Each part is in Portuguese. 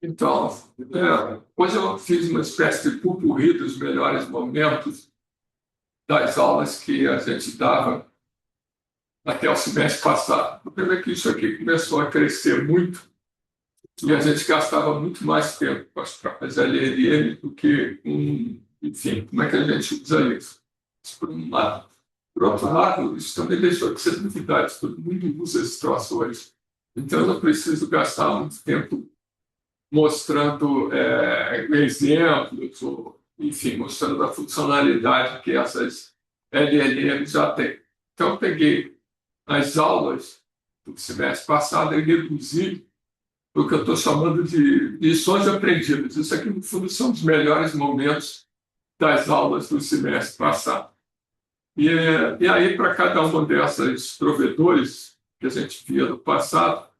Então, hoje eu fiz uma espécie de pupurri dos melhores momentos das aulas que a gente dava até o semestre passado. O problema é que isso aqui começou a crescer muito e a gente gastava muito mais tempo com as próprias LLM do que com, enfim, como é que a gente usa isso? Isso por um lado. Por outro lado, isso também deixou de ser novidade, todo mundo usa esse troço hoje. Então, eu não preciso gastar muito tempo mostrando exemplos, ou, enfim, mostrando a funcionalidade que essas LLMs já têm. Então, eu peguei as aulas do semestre passado e reduzi o que eu estou chamando de lições aprendidas. Isso aqui, no fundo, são os melhores momentos das aulas do semestre passado. E aí, para cada uma dessas provedores que a gente via no passado,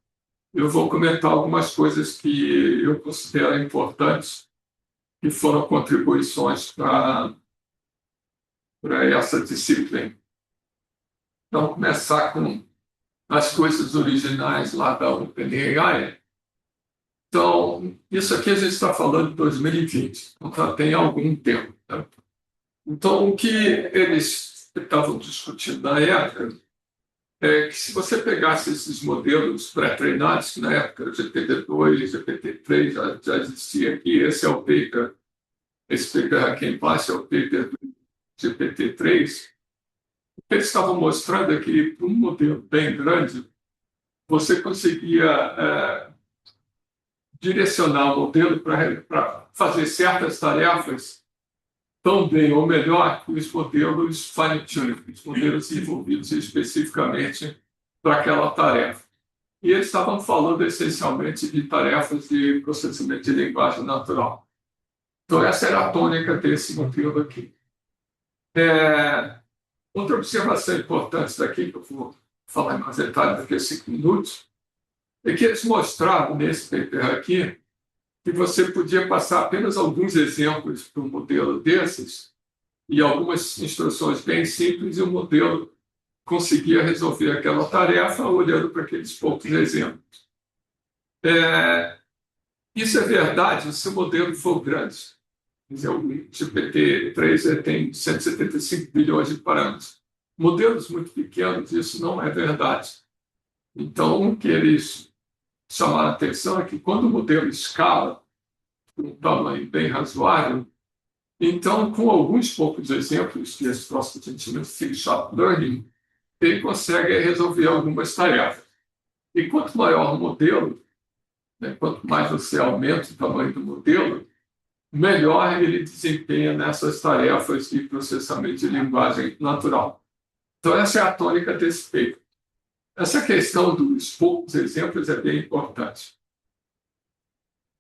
eu vou comentar algumas coisas que eu considero importantes, que foram contribuições para essa disciplina. Então, começar com as coisas originais lá da OpenAI. Então, isso aqui a gente está falando de 2020, então já tem algum tempo. Né? Então, o que eles estavam discutindo na época é que se você pegasse esses modelos pré-treinados, que na época o GPT-2, GPT-3 já existia aqui, esse paper aqui embaixo é o paper do GPT-3, o que eles estavam mostrando é que para um modelo bem grande, você conseguia direcionar o modelo para fazer certas tarefas tão bem ou melhor que os modelos fine-tuning, os modelos desenvolvidos especificamente para aquela tarefa. E eles estavam falando essencialmente de tarefas de processamento de linguagem natural. Então, essa era a tônica desse modelo aqui. Outra observação importante daqui, que eu vou falar em mais detalhe daqui a 5 minutos, é que eles mostraram nesse paper aqui que você podia passar apenas alguns exemplos para um modelo desses e algumas instruções bem simples e o modelo conseguia resolver aquela tarefa olhando para aqueles poucos exemplos. Isso é verdade se o modelo for grande. Quer dizer, o GPT-3 tem 175 bilhões de parâmetros. Modelos muito pequenos, isso não é verdade. Então, o que eles chamaram a atenção é que quando o modelo escala com um tamanho bem razoável, então, com alguns poucos exemplos, que esse próximo a gente chama de feature learning, ele consegue resolver algumas tarefas. E quanto maior o modelo, né, quanto mais você aumenta o tamanho do modelo, melhor ele desempenha nessas tarefas de processamento de linguagem natural. Então, essa é a tônica desse paper. Essa questão dos poucos exemplos é bem importante.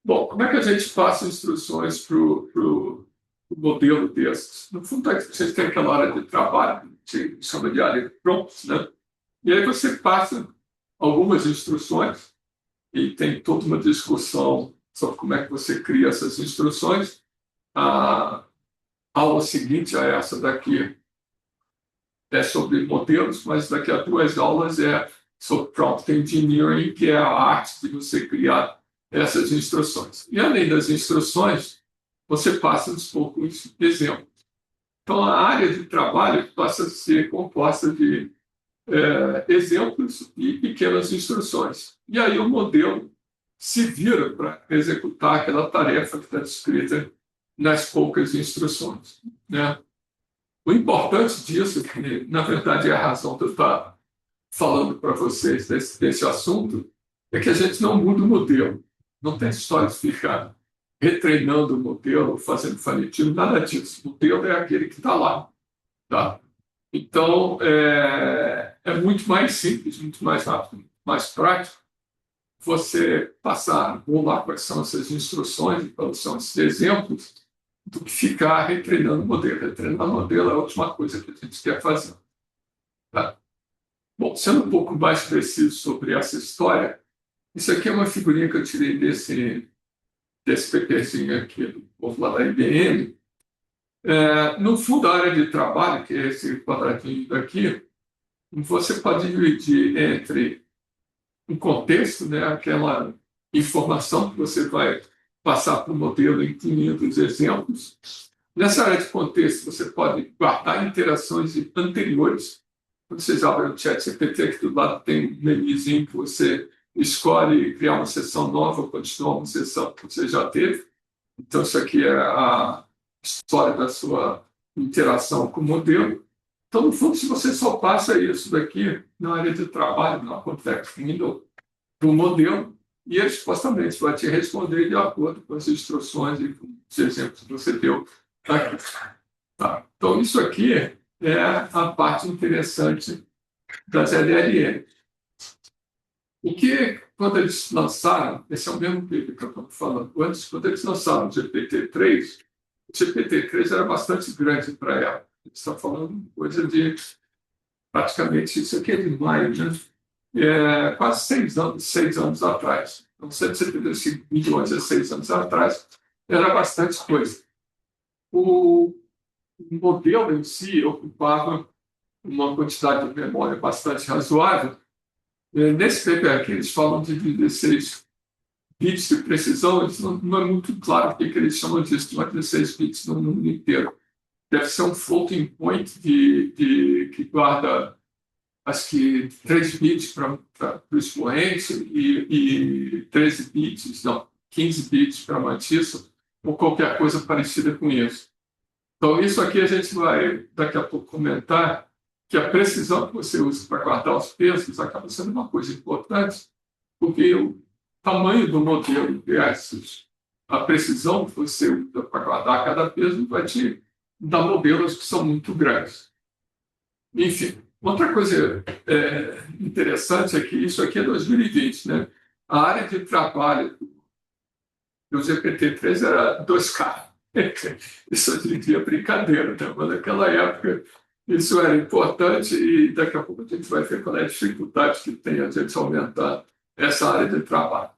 Bom, como é que a gente passa instruções para o modelo desses? No fundo, a gente tem aquela área de trabalho, que a gente chama de área de prompts, né? E aí você passa algumas instruções e tem toda uma discussão sobre como é que você cria essas instruções. A aula seguinte a essa daqui é sobre modelos, mas daqui a 2 aulas é sobre prompt engineering, que é a arte de você criar essas instruções. E além das instruções, você passa uns poucos exemplos. Então, a área de trabalho passa a ser composta de exemplos e pequenas instruções. E aí o modelo se vira para executar aquela tarefa que está descrita nas poucas instruções. Né? O importante disso, que na verdade é a razão de eu estar falando para vocês desse assunto, é que a gente não muda o modelo. Não tem história de ficar retreinando o modelo, fazendo fine-tuning, nada disso. O modelo é aquele que está lá. Tá? Então, é muito mais simples, muito mais rápido, mais prático você passar, vou lá quais são essas instruções, quais são esses exemplos, do que ficar retreinando o modelo. Retreinar o modelo é a última coisa que a gente quer fazer. Tá? Bom, sendo um pouco mais preciso sobre essa história, isso aqui é uma figurinha que eu tirei desse PPzinho aqui do povo lá da IBM. No fundo, a área de trabalho, que é esse quadradinho daqui, você pode dividir entre um contexto, né, aquela informação que você vai passar para o modelo incluindo os exemplos. Nessa área de contexto, você pode guardar interações anteriores. Quando vocês abrem o chat GPT, aqui do lado tem um menuzinho que você escolhe criar uma sessão nova ou continuar uma sessão que você já teve. Então, isso aqui é a história da sua interação com o modelo. Então, no fundo, se você só passa isso daqui na área de trabalho, na context window, para o modelo, e ele supostamente vai te responder de acordo com as instruções e com os exemplos que você deu aqui. Tá? Então, isso aqui é a parte interessante das LLM. O que, quando eles lançaram, esse é o mesmo paper que eu estou falando antes, quando eles lançaram o GPT-3, o GPT-3 era bastante grande para ela. Eles estão falando coisa de praticamente, isso aqui é de maio, né? Quase 6 anos atrás. Então, 175 milhões há 6 anos atrás era bastante coisa. O modelo em si ocupava uma quantidade de memória bastante razoável. Nesse paper aqui, eles falam de 16 bits de precisão, não é muito claro o que eles chamam disso, de 16 bits no mundo inteiro. Deve ser um floating point que guarda, acho que 3 bits para o expoente e 13 bits, não, 15 bits para matiça, ou qualquer coisa parecida com isso. Então, isso aqui a gente vai, daqui a pouco, comentar que a precisão que você usa para guardar os pesos acaba sendo uma coisa importante, porque o tamanho do modelo versus a precisão que você usa para guardar cada peso vai te dar modelos que são muito grandes. Enfim, outra coisa interessante é que isso aqui é 2020, né? A área de trabalho do GPT-3 era 2K. Isso hoje em dia é brincadeira, né? Mas naquela época isso era importante e daqui a pouco a gente vai ver qual é a dificuldade que tem a gente aumentar essa área de trabalho.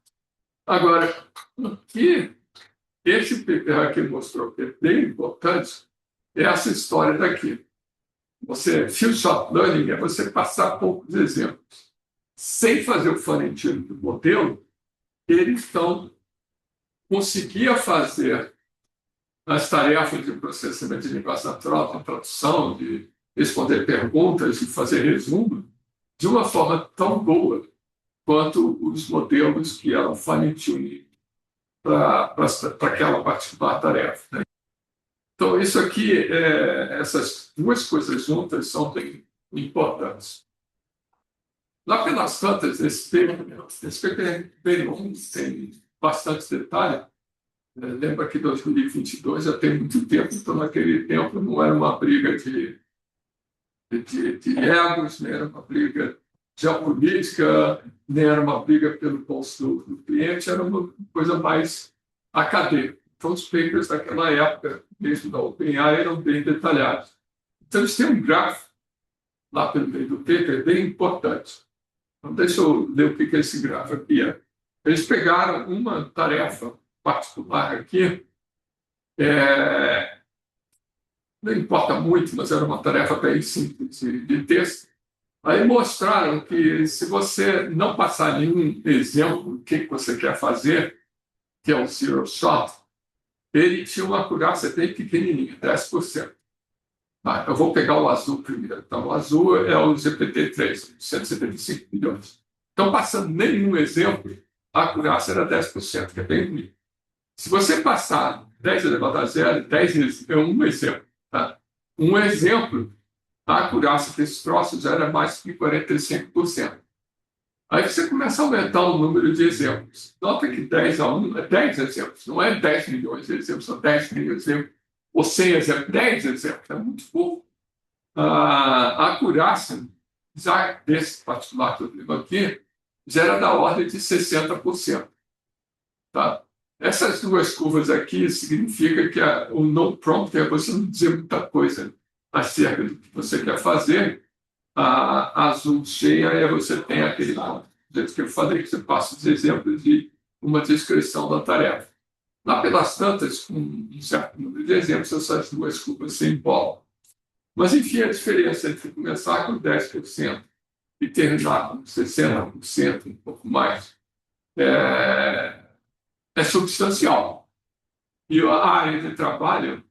Agora, o que esse paper aqui mostrou que é bem importante é essa história daqui. Few-shot learning é você passar poucos exemplos. Sem fazer o fine-tuning do modelo, ele então conseguia fazer as tarefas de processamento de linguagem natural, de tradução, de responder perguntas, de fazer resumo, de uma forma tão boa quanto os modelos que eram fine-tuning para aquela particular tarefa. Né? Então, isso aqui, essas duas coisas juntas são bem importantes. Lá pelas tantas, esse paper é bem longo, tem bastante detalhe. Lembra que 2022 já tem muito tempo, então naquele tempo não era uma briga de egos, nem era uma briga geopolítica, nem era uma briga pelo bolso do cliente, era uma coisa mais acadêmica. Então, os papers daquela época, mesmo da OpenAI, eram bem detalhados. Então, eles têm um gráfico lá pelo meio do paper bem importante. Então, deixa eu ler o que esse gráfico aqui é. Eles pegaram uma tarefa particular aqui, não importa muito, mas era uma tarefa bem simples de texto. Aí mostraram que se você não passar nenhum exemplo do que você quer fazer, que é o zero shot, ele tinha uma acurácia bem pequenininha, 10%. Eu vou pegar o azul primeiro. Então, o azul é o GPT-3, 175 milhões. Então, passando nenhum exemplo, a acurácia era 10%, que é bem ruim. Se você passar 10 elevado a zero, 10 é um exemplo. Tá? Um exemplo, a acurácia desses troços já era mais que 45%. Aí você começa a aumentar o número de exemplos. Nota que 10 a 1 é 10 exemplos, não é 10 milhões de exemplos, são 10 mil exemplos, ou 100 exemplos, 10 exemplos, é muito pouco. A acurácia, já desse particular problema aqui, já era da ordem de 60%. Tá? Essas duas curvas aqui significa que o no prompt é você não dizer muita coisa acerca do que você quer fazer. A azul cheia é você tem aquele ponto. Do jeito que eu falei, que você passa os exemplos e uma descrição da tarefa. Lá pelas tantas, com um certo número de exemplos, essas duas curvas se embolam. Mas, enfim, a diferença entre começar com 10% e terminar com 60%, um pouco mais, é substancial. E a área de trabalho,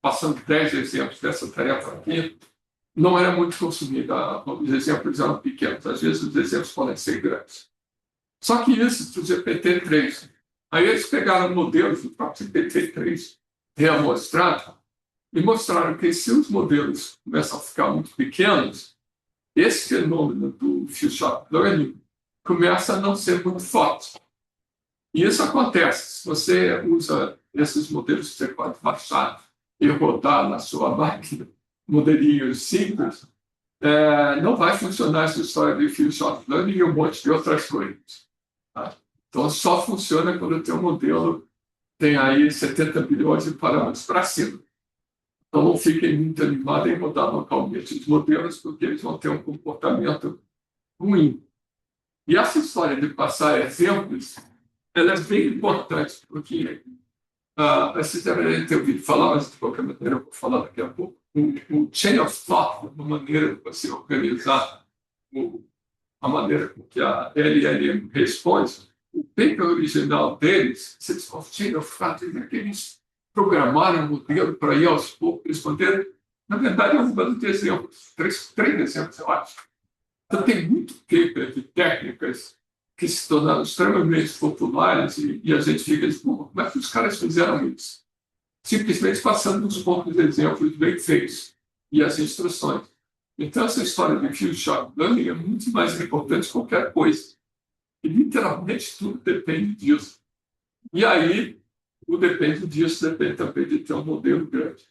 passando 10 exemplos dessa tarefa aqui, não era muito consumida. Os exemplos eram pequenos, às vezes os exemplos podem ser grandes. Só que isso do GPT-3. Aí eles pegaram modelos do próprio GPT-3 reamostrado e mostraram que se os modelos começam a ficar muito pequenos, esse fenômeno do few-shot learning começa a não ser muito forte. E isso acontece. Se você usa esses modelos que você pode baixar e rodar na sua máquina, modelinhos simples, não vai funcionar essa história de few-shot learning e um monte de outras coisas. Tá? Então, só funciona quando o teu modelo tem aí 70 bilhões de parâmetros para cima. Então, não fiquem muito animados em rodar localmente os modelos, porque eles vão ter um comportamento ruim. E essa história de passar exemplos, ela é bem importante, porque vocês devem ter ouvido falar, mas de qualquer maneira eu vou falar daqui a pouco, o chain of thought, uma maneira de você organizar a maneira com que a LLM responde. O paper original deles, o chain of thought, é que eles programaram um modelo para ir aos poucos responder. Na verdade, é um bando de exemplos, três exemplos, eu acho. Então, tem muito paper de técnicas que se tornaram extremamente populares e a gente fica como é que os caras fizeram isso? Simplesmente passando uns poucos exemplos bem feitos e as instruções. Então, essa história de few-shot learning é muito mais importante que qualquer coisa. E, literalmente, tudo depende disso. E aí, o depende disso depende também de ter um modelo grande.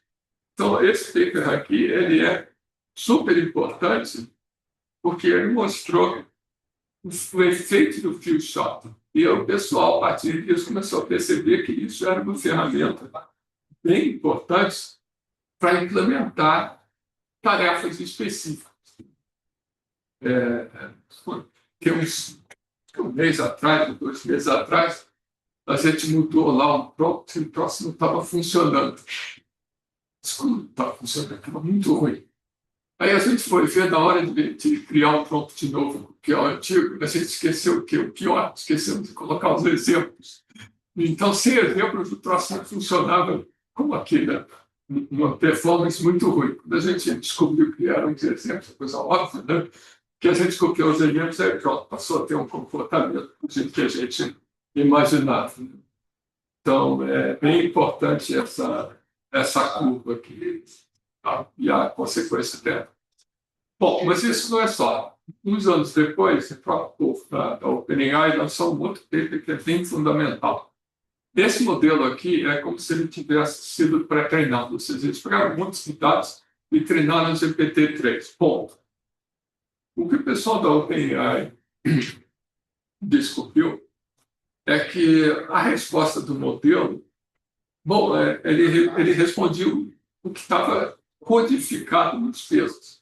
Então, esse paper aqui, ele é super importante porque ele mostrou o efeito do few-shot. E o pessoal, a partir disso, começou a perceber que isso era uma ferramenta bem importante para implementar tarefas específicas. Tem um mês atrás, 2 meses atrás, a gente mudou lá um prompt e o próximo estava funcionando. Isso não estava funcionando, estava muito ruim. Aí a gente foi ver na hora de criar um prompt novo, que é o antigo, a gente esqueceu o quê? O pior, esquecemos de colocar os exemplos. Então, sem exemplos, o troço não funcionava como aqui, né? Uma performance muito ruim. Quando a gente descobriu que eram os exemplos, coisa óbvia, né? Que a gente copiou os exemplos, aí pronto, passou a ter um comportamento do jeito que a gente imaginava. Né? Então, é bem importante essa curva aqui, tá? E a consequência dela. Bom, mas isso não é só. Uns anos depois, o próprio povo da OpenAI lançou um outro paper que é bem fundamental. Esse modelo aqui é como se ele tivesse sido pré-treinado, ou seja, eles pegaram muitos dados e treinaram o GPT-3. Ponto. O que o pessoal da OpenAI descobriu é que a resposta do modelo, bom, ele respondia o que estava codificado nos textos,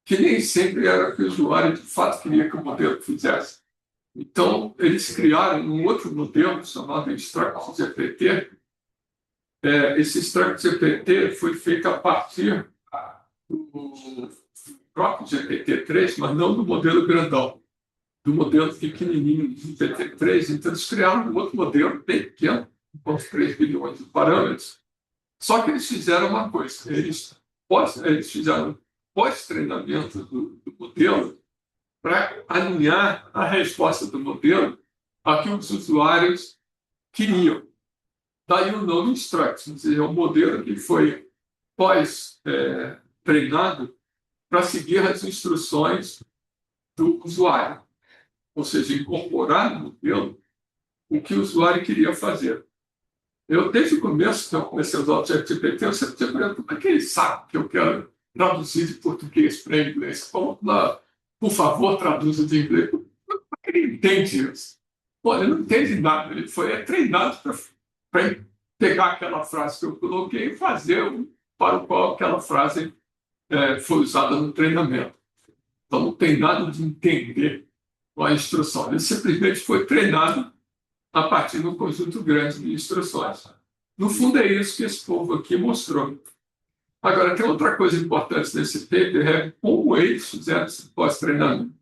que nem sempre era o que o usuário de fato queria que o modelo fizesse. Então, eles criaram um outro modelo chamado Extract GPT. Esse Extract GPT foi feito a partir do próprio GPT-3, mas não do modelo grandão, do modelo pequenininho do GPT-3. Então, eles criaram um outro modelo bem pequeno, com 3 bilhões de parâmetros. Só que eles fizeram uma coisa, eles fizeram pós-treinamento do modelo para alinhar a resposta do modelo a que os usuários queriam. Daí o nome Instruct, ou seja, é um modelo que foi pós-treinado para seguir as instruções do usuário, ou seja, incorporar no modelo o que o usuário queria fazer. Eu, desde o começo, que eu comecei a usar o ChatGPT, eu sempre tinha perguntado como é que ele sabe que eu quero traduzir de português para inglês. Por favor, traduza de inglês. Como é que ele entende isso? Pô, ele não entende nada. Ele foi treinado para pegar aquela frase que eu coloquei e fazer para o qual aquela frase foi usada no treinamento. Então, não tem nada de entender a instrução. Ele simplesmente foi treinado a partir de um conjunto grande de instruções. No fundo, é isso que esse povo aqui mostrou. Agora, tem outra coisa importante nesse paper, é como eles fizeram esse pós-treinamento.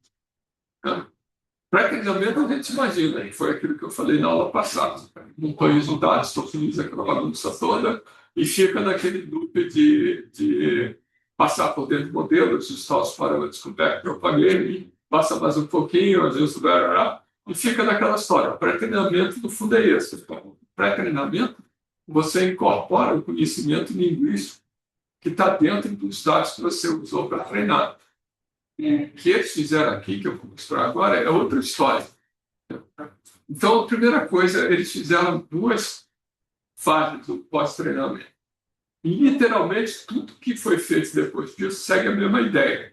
Pré-treinamento a gente imagina, foi aquilo que eu falei na aula passada. Montanha de dados, tokeniza aquela bagunça toda e fica naquele loop de passar por dentro do modelo, ajustar os parâmetros com o backpropagate, passa mais um pouquinho, ajusta, e fica naquela história. Pré-treinamento, no fundo, é esse. Pré-treinamento, você incorpora o conhecimento linguístico que está dentro dos dados que você usou para treinar. O que eles fizeram aqui, que eu vou mostrar agora, é outra história. Então, a primeira coisa, eles fizeram duas fases do pós-treinamento. E, literalmente, tudo que foi feito depois disso segue a mesma ideia.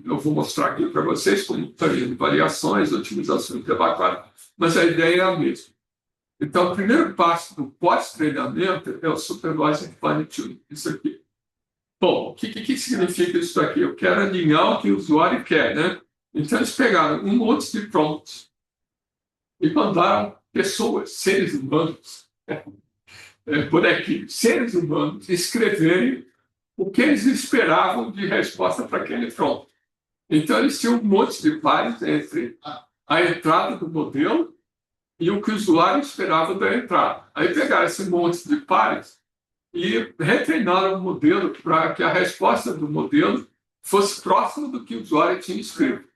Eu vou mostrar aqui para vocês como fazendo variações, otimizações de vaca, mas a ideia é a mesma. Então, o primeiro passo do pós-treinamento é o Supervised Fine Tuning, isso aqui. Bom, o que significa isso aqui? Eu quero alinhar o que o usuário quer, né? Então, eles pegaram um monte de prompts e mandaram pessoas, seres humanos, bonequinhos, seres humanos, escreverem o que eles esperavam de resposta para aquele prompt. Então, eles tinham um monte de pares entre a entrada do modelo e o que o usuário esperava da entrada. Aí pegaram esse monte de pares e retreinaram o modelo para que a resposta do modelo fosse próxima do que o usuário tinha escrito.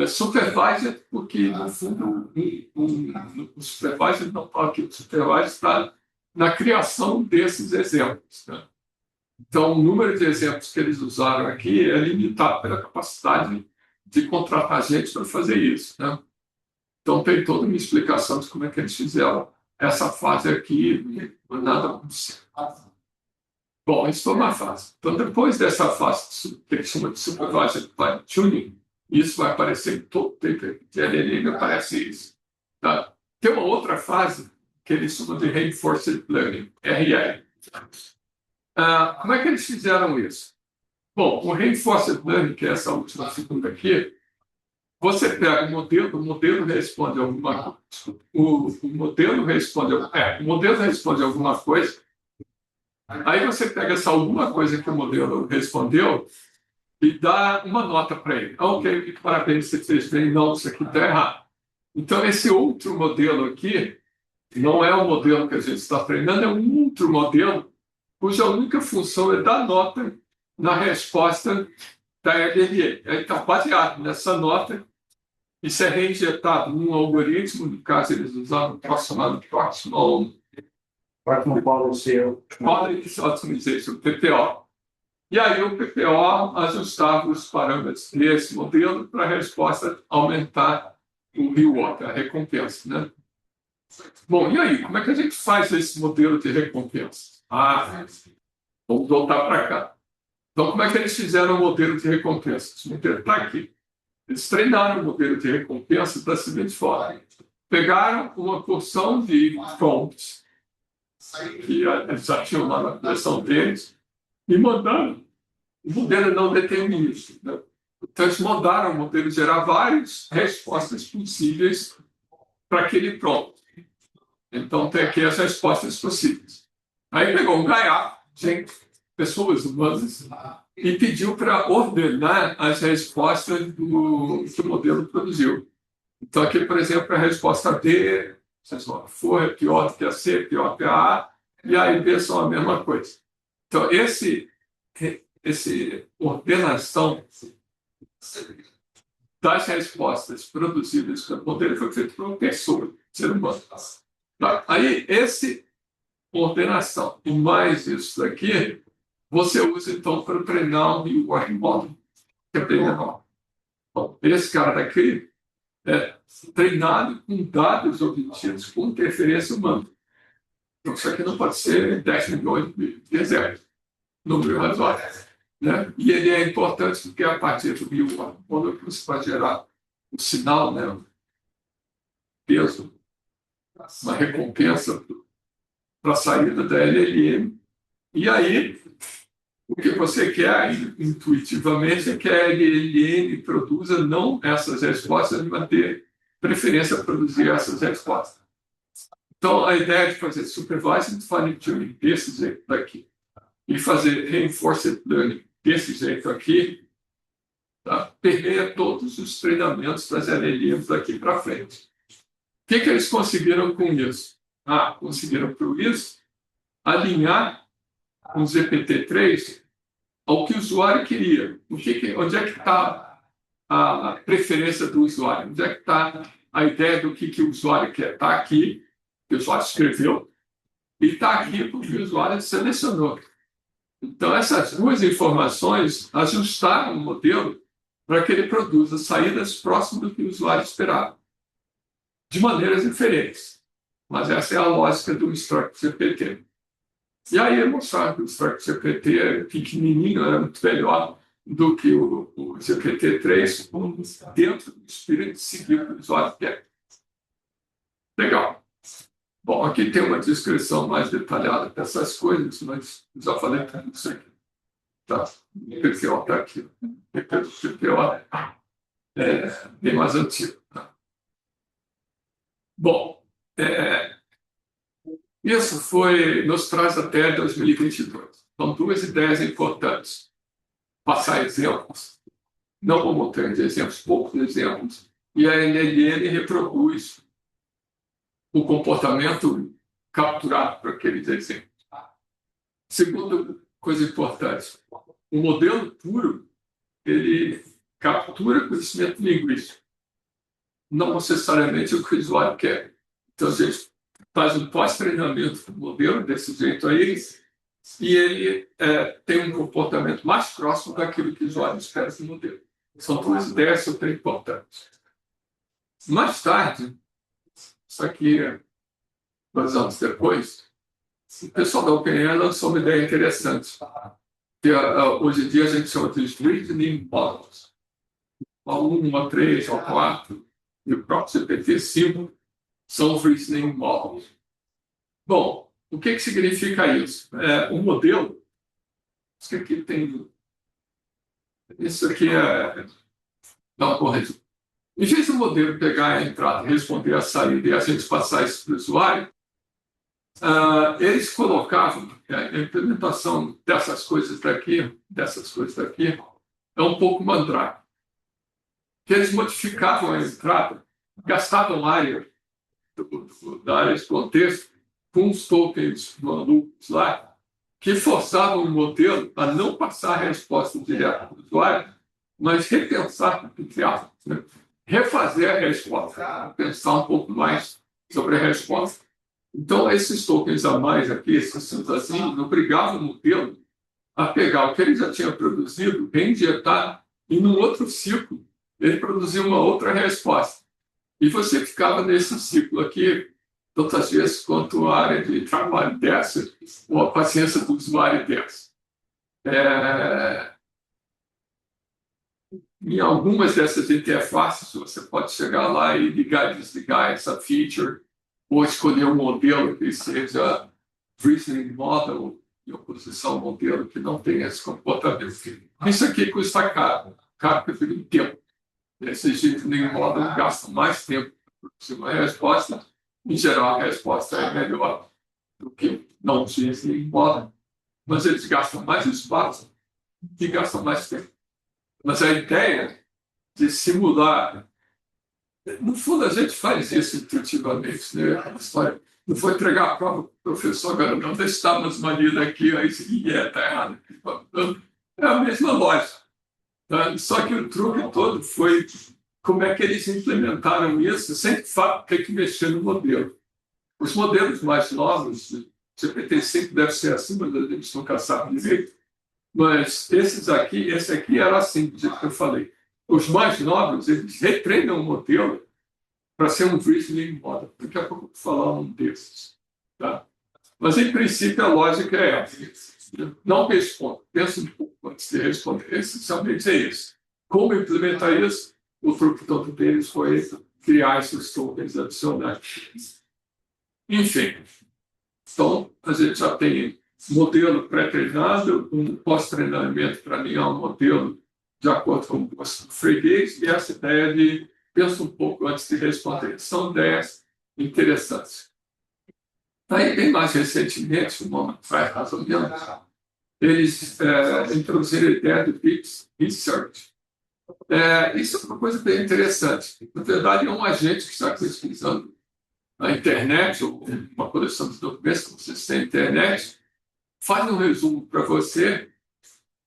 Supervisor, porque, no fundo, o supervisor não está aqui, o supervisor está na criação desses exemplos. Né? Então, o número de exemplos que eles usaram aqui é limitado pela capacidade de contratar gente para fazer isso. Né? Então, tem toda uma explicação de como é que eles fizeram essa fase aqui, nada aconteceu. Bom, isso foi uma fase. Então, depois dessa fase que eles chamam de Supervised Fine Tuning, isso vai aparecer em todo o tempo de LLM, aparece isso. Tá? Tem uma outra fase que eles chamam de Reinforced Learning, RL. Como é que eles fizeram isso? Bom, o Reinforced Learning, que é essa última segunda aqui, você pega o modelo responde alguma coisa. O modelo responde alguma coisa. Aí você pega essa alguma coisa que o modelo respondeu e dá uma nota para ele. Ok, parabéns, você fez bem. Não, isso aqui está errado. Então, esse outro modelo aqui não é o modelo que a gente está treinando, é um outro modelo cuja única função é dar nota na resposta da LLM. Aí está baseado nessa nota. Isso é reinjetado num algoritmo, no caso eles usaram o chamado Proximal Policy Optimization, PPO. E aí o PPO ajustava os parâmetros desse modelo para a resposta aumentar o reward, a recompensa. Né? Bom, e aí, como é que a gente faz esse modelo de recompensa? Vamos voltar para cá. Então, como é que eles fizeram o modelo de recompensa? Esse modelo está aqui. Eles treinaram o modelo de recompensa da seguinte forma. Pegaram uma porção de prompts que eles já tinham lá na coleção deles e mandaram. O modelo é não determinístico. Né? Então, eles mandaram o modelo gerar várias respostas possíveis para aquele prompt. Então, tem aqui as respostas possíveis. Aí pegou um gaiato, gente, pessoas humanas, e pediu para ordenar as respostas que o modelo produziu. Então, aqui, por exemplo, a resposta D, for é pior do que a C, pior que a A, e A e B são a mesma coisa. Então, esse ordenação das respostas produzidas pelo modelo foi feito por uma pessoa, ser humano. Tá? Aí, esse ordenação e mais isso daqui, você usa, então, para treinar um reward model, que é bem menor. Bom, esse cara daqui é treinado com dados obtidos com interferência humana. Então, isso aqui não pode ser 10 milhões de exemplos, número razoável. Né? E ele é importante porque, a partir do reward model, você vai gerar um sinal, né? Um peso, uma recompensa para a saída da LLM. E aí, o que você quer, intuitivamente, é que a LLM produza não essas respostas, mas ter preferência a produzir essas respostas. Então, a ideia de fazer supervised fine tuning desse jeito daqui e fazer reinforced learning desse jeito aqui tá? Permeia todos os treinamentos das LLMs daqui para frente. O que eles conseguiram com isso? Conseguiram com isso alinhar o GPT-3 ao que o usuário queria. Onde é que está a preferência do usuário? Onde é que está a ideia do que o usuário quer? Está aqui, que o usuário escreveu, e está aqui porque o usuário selecionou. Então, essas duas informações ajustaram o modelo para que ele produza saídas próximas do que o usuário esperava, de maneiras diferentes. Mas essa é a lógica do Instruct GPT. E aí mostraram que o Instruct GPT é pequenininho, era muito melhor do que o GPT-3, dentro do espírito de seguir o que o usuário quer. Legal. Bom, aqui tem uma descrição mais detalhada dessas coisas, mas já falei tudo isso aqui. Tá? O PPO está aqui. O PPO é bem mais antigo. Tá? Bom, isso nos traz até 2022. São duas ideias importantes. Passar exemplos, não um montão de exemplos, poucos exemplos, e a NLN reproduz o comportamento capturado por aqueles exemplos. Segunda coisa importante, o modelo puro, ele captura conhecimento linguístico, não necessariamente o que o usuário quer. Então, a gente faz um pós-treinamento do modelo desse jeito aí, e ele tem um comportamento mais próximo daquilo que o usuário espera do modelo. São duas ideias super importantes. Mais tarde, isso aqui, 2 anos depois, o pessoal da OpenAI lançou uma ideia interessante. Que, hoje em dia a gente chama de reasoning models. A1, A3, A4 e o próprio GPT-5 são os reasoning models. Bom, o que significa isso? O modelo, isso que aqui tem. Isso aqui não, correto. Em vez do modelo pegar a entrada, responder a saída e a gente passar isso para o usuário, eles colocavam a implementação dessas coisas daqui é um pouco mandrake. Que eles modificavam a entrada, gastavam área da área de contexto com os tokens malucos lá, que forçavam o modelo a não passar a resposta direta para o usuário, mas repensar, né? Refazer a resposta, pensar um pouco mais sobre a resposta. Então, esses tokens a mais aqui, esses cinzazinhos, obrigavam o modelo a pegar o que ele já tinha produzido, reinjetar em um outro ciclo. Ele produzia uma outra resposta. E você ficava nesse ciclo aqui, tantas vezes quanto a área de trabalho dessa, ou a paciência do usuário dessa. Em algumas dessas interfaces, você pode chegar lá e ligar e desligar essa feature, ou escolher um modelo que seja reasoning model, em oposição ao modelo que não tem esse comportamento. Isso aqui custa caro porque tem tempo. Esses reasoning model gastam mais tempo para produzir uma resposta. Em geral, a resposta é melhor do que não os reasoning model, mas eles gastam mais espaço e gastam mais tempo. Mas a ideia de simular. No fundo, a gente faz isso intuitivamente, né? A história não foi entregar a prova para o professor, agora não testamos uma lida aqui, aí se está errado. É a mesma lógica. Tá? Só que o truque todo foi como é que eles implementaram isso sem ter que mexer no modelo. Os modelos mais novos, o GPT-5 deve ser assim, mas a gente nunca sabe direito. Mas esse aqui era assim, do jeito que eu falei. Os mais novos, eles retreinam o modelo para ser um reasoning model. Daqui a pouco eu vou falar um desses. Tá? Mas, em princípio, a lógica é essa. Não responda. Pensa um pouco antes de responder. Essencialmente é isso. Como implementar isso? O truque todo deles foi criar esses tokens adicionais. Enfim. Então, a gente já tem modelo pré-treinado, um pós-treinamento para alinhar um modelo de acordo com o gosto do freguês, e essa ideia de pensa um pouco antes de responder. São ideias interessantes. Aí, bem mais recentemente, um ano atrás, mais ou menos, eles introduziram a ideia do Deep Research, Isso é uma coisa bem interessante. Na verdade, é um agente que está pesquisando na internet, ou uma coleção de documentos, que você tem na internet, faz um resumo para você,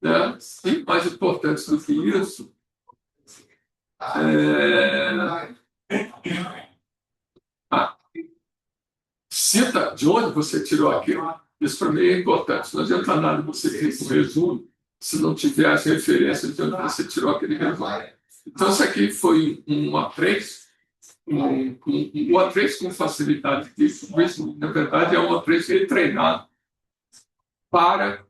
né? E mais importante do que isso, é, ah, cita de onde você tirou aquilo. Isso para mim é importante. Não adianta nada você ter um resumo se não tiver as referências de onde você tirou aquele resumo. Então, isso aqui foi um A3, um A3 com facilidade disso. Isso, na verdade, é um A3 retreinado para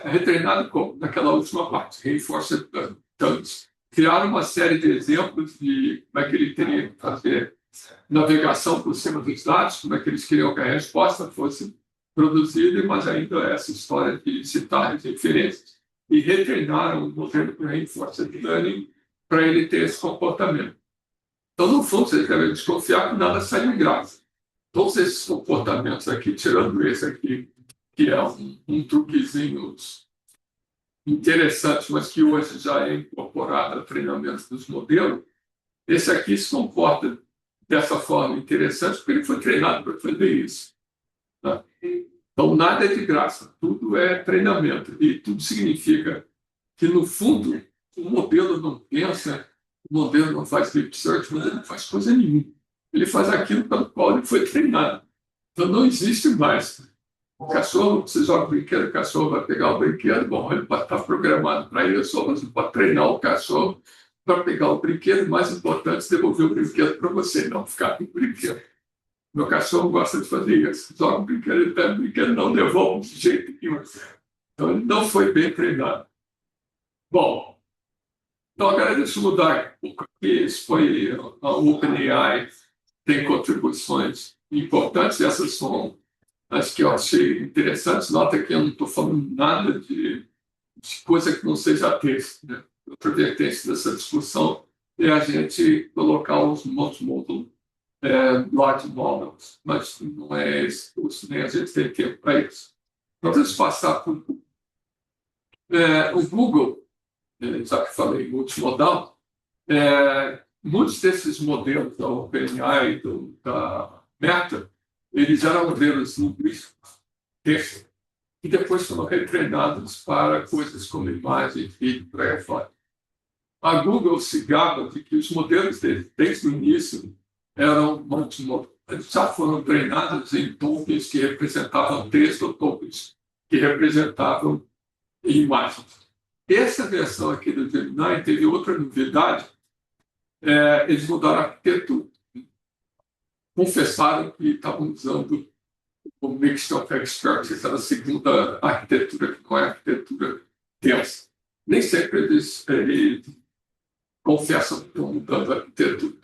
retreinado como? Naquela última parte, reinforced learning. Então, eles criaram uma série de exemplos de como é que ele teria que fazer navegação por cima dos dados, como é que eles queriam que a resposta fosse produzida, mas ainda essa história de citar as referências. E retreinaram o modelo de reinforced learning para ele ter esse comportamento. Então, no fundo, vocês devem desconfiar que nada sai de graça. Todos esses comportamentos aqui, tirando esse aqui, que é um truquezinho interessante, mas que hoje já é incorporado a treinamento dos modelos, esse aqui se comporta dessa forma interessante, porque ele foi treinado para fazer isso. Tá? Então, nada é de graça, tudo é treinamento. E tudo significa que, no fundo, o modelo não pensa, o modelo não faz deep search, o modelo não faz coisa nenhuma. Ele faz aquilo pelo qual ele foi treinado. Então, não existe mais. O cachorro, você joga o brinquedo, o cachorro vai pegar o brinquedo, bom, ele pode estar programado para isso, ou você pode treinar o cachorro para pegar o brinquedo, o mais importante é devolver o brinquedo para você, não ficar com o brinquedo. Meu cachorro gosta de fazer isso. Joga o brinquedo, ele pega o brinquedo, não devolve de jeito nenhum. Então, ele não foi bem treinado. Bom, então agora deixa eu mudar um pouco aqui. Isso foi a OpenAI, tem contribuições importantes, essas são as que eu achei interessantes. Nota que eu não estou falando nada de coisa que não seja texto. Né? Outra vertente dessa discussão é a gente colocar os multimodal large models, mas não é esse curso, nem a gente tem tempo para isso. Então, vamos passar por o Google, já que falei multimodal, muitos desses modelos da OpenAI, da Meta, eles eram modelos linguísticos, texto, e depois foram retreinados para coisas como imagem, vídeo, por aí fora. A Google se gaba de que os modelos dele, desde o início, eram já foram treinados em tokens que representavam texto ou tokens que representavam imagens. Essa versão aqui do Gemini teve outra novidade. Eles mudaram a arquitetura. Confessaram que estavam usando o Mixed of Experts, essa segunda arquitetura, que não é arquitetura densa. Nem sempre eles confessam que estão mudando a arquitetura.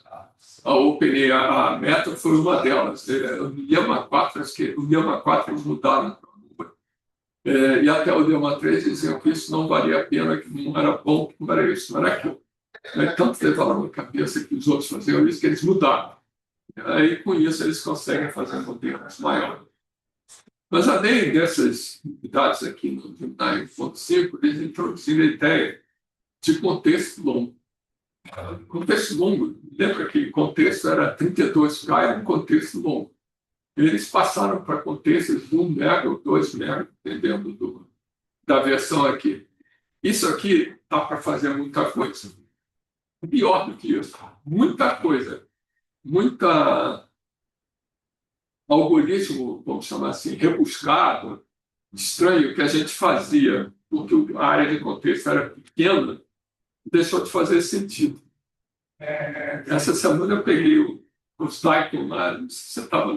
A OpenAI, a Meta foi uma delas. O Llama 4, acho que o Llama 4 eles mudaram. E até o Llama 3 diziam que isso não valia a pena, que não era bom, que não era isso, não era aquilo. Tanto levaram na cabeça que os outros faziam isso, que eles mudaram. Aí, com isso, eles conseguem fazer modelos maiores. Mas, além dessas novidades aqui no Gemini 1.5, eles introduziram a ideia de contexto longo. Contexto longo, lembra que contexto era 32K, era um contexto longo. Eles passaram para contextos de 1 mega ou 2 mega, dependendo da versão aqui. Isso aqui dá para fazer muita coisa. Pior do que isso, muita coisa. Muita algoritmo, vamos chamar assim, rebuscado, estranho, que a gente fazia porque a área de contexto era pequena, deixou de fazer sentido. Essa semana eu peguei os Daikon lá, você estava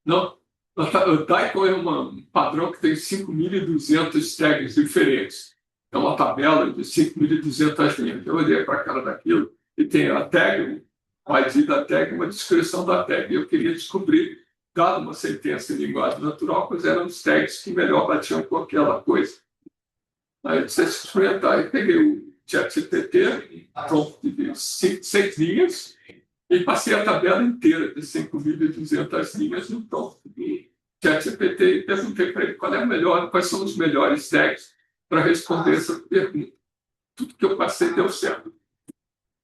não, o Daikon é um padrão que tem 5.200 tags diferentes. É uma tabela de 5.200 linhas. Eu olhei para a cara daquilo e tem a tag, o ID da tag, uma descrição da tag. Eu queria descobrir, dado uma sentença em linguagem natural, quais eram os tags que melhor batiam com aquela coisa. Aí você experimentar, e peguei o ChatGPT, prompt de 6 linhas, e passei a tabela inteira de 5.200 linhas no prompt do ChatGPT e perguntei para ele quais são os melhores tags para responder essa pergunta. tudo que eu passei deu certo.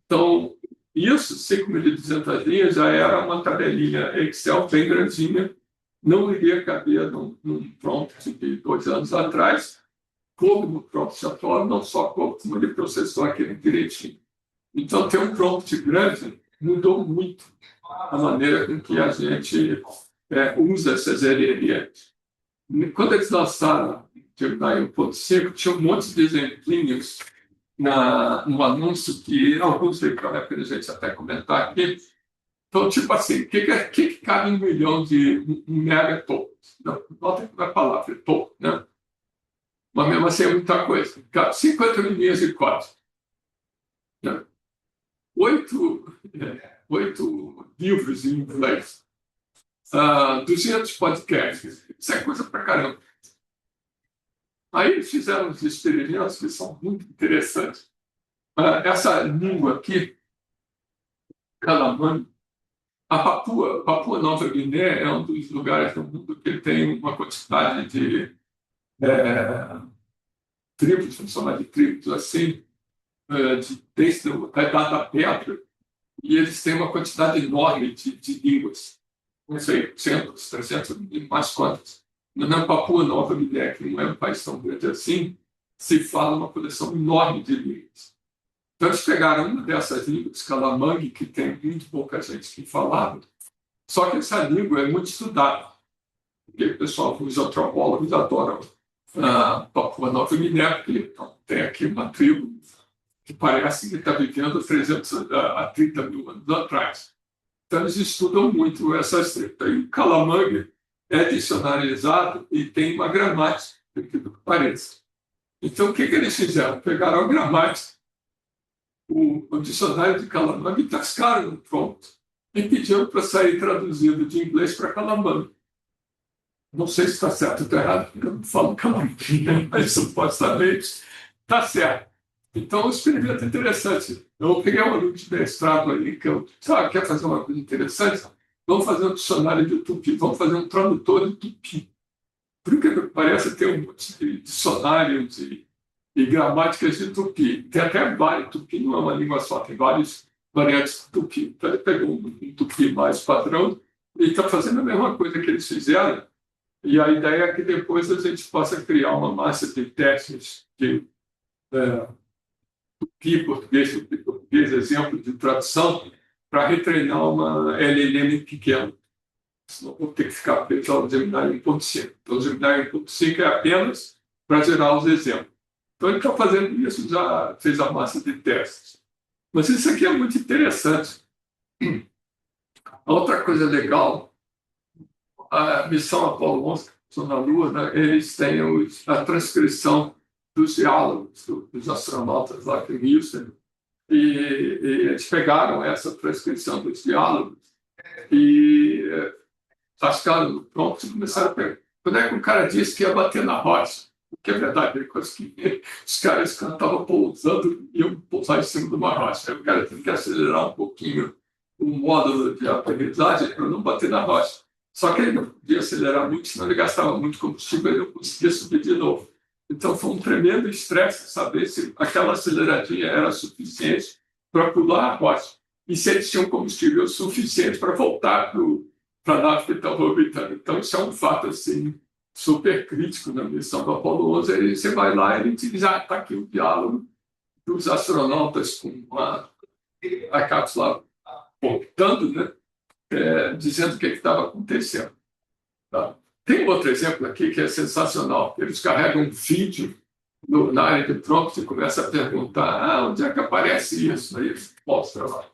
Então, isso, 5.200 linhas, já era uma tabelinha Excel bem grandinha, não iria caber num prompt de 2 anos atrás, como no prompt atual, não só como ele processou aquele direitinho. Então, ter um prompt grande mudou muito a maneira com que a gente usa essas LLMs. Quando eles lançaram o Gemini 1.5, tinha um monte de exemplinhos no anúncio que alguns veio para a gente até comentar aqui. Então, tipo assim, o que cabe em 1 milhão de megatokens? Nota que vai falar, token, né? Mas mesmo assim é muita coisa. Cabe 50 linhas de código. Né? 8 livros em inglês. 200 podcasts. Isso é coisa pra caramba. Aí eles fizeram uns experimentos que são muito interessantes. Essa língua aqui, Calamani, a Papua Nova Guiné é um dos lugares do mundo que tem uma quantidade de tribos, vamos chamar de tribos assim, desde a Idade da Pedra, e eles têm uma quantidade enorme de línguas. Não sei, 200, 300, mais quantas. Na Papua Nova Guiné, que não é um país tão grande assim, se fala uma coleção enorme de línguas. Então, eles pegaram uma dessas línguas, Calamang, que tem muito pouca gente que falava, só que essa língua é muito estudada, porque o pessoal, os antropólogos adoram a Papua Nova Guiné, porque tem aqui uma tribo que parece que está vivendo 300 a 30 mil anos atrás. Então, eles estudam muito essas tribos. E o Calamang é dicionarizado e tem uma gramática, do que parece. Então, o que eles fizeram? Pegaram a gramática, o dicionário de Calamang, e tascaram no prompt e pediram para sair traduzido de inglês para Calamang. Não sei se está certo ou está errado, porque eu não falo Calamang, mas supostamente está certo. Então, o experimento é interessante. Eu peguei um aluno de mestrado ali que eu quer fazer uma coisa interessante? Vamos fazer um dicionário de tupi, vamos fazer um tradutor de tupi. Por que parece ter um monte de dicionários e gramáticas de tupi. Tem até vários, tupi não é uma língua só, tem vários variantes de tupi. Então, ele pegou um tupi mais padrão e está fazendo a mesma coisa que eles fizeram. E a ideia é que depois a gente possa criar uma massa de testes de tupi português, exemplo de tradução, para retreinar uma LLM pequena. Senão vou ter que ficar preso ao Gemini 1.5. Então, o Gemini 1.5 é apenas para gerar os exemplos. Então, ele está fazendo isso, já fez a massa de testes. Mas isso aqui é muito interessante. A outra coisa legal, a missão Apollo 11, na Lua, né, eles têm a transcrição dos diálogos dos astronautas lá em Houston. E eles pegaram essa transcrição dos diálogos e tascaram no prompt e começaram a pegar. Quando é que o cara disse que ia bater na rocha? O que é verdade, ele conseguiu. Os caras, quando estavam pousando, iam pousar em cima de uma rocha. Aí o cara teve que acelerar um pouquinho o módulo de aterrissagem para não bater na rocha. Só que ele não podia acelerar muito, senão ele gastava muito combustível e ele não conseguia subir de novo. Então foi um tremendo estresse saber se aquela aceleradinha era suficiente para pular a rocha e se eles tinham combustível suficiente para voltar para a nave que estava orbitando. Então isso é um fato assim super crítico na missão do Apollo 11. Aí você vai lá e ele diz, já está aqui o diálogo dos astronautas com a cápsula voltando, né? Dizendo o que estava acontecendo. Tá? Tem outro exemplo aqui que é sensacional. Eles carregam um vídeo na área de prompt e começam a perguntar onde é que aparece isso? Aí eles mostram lá.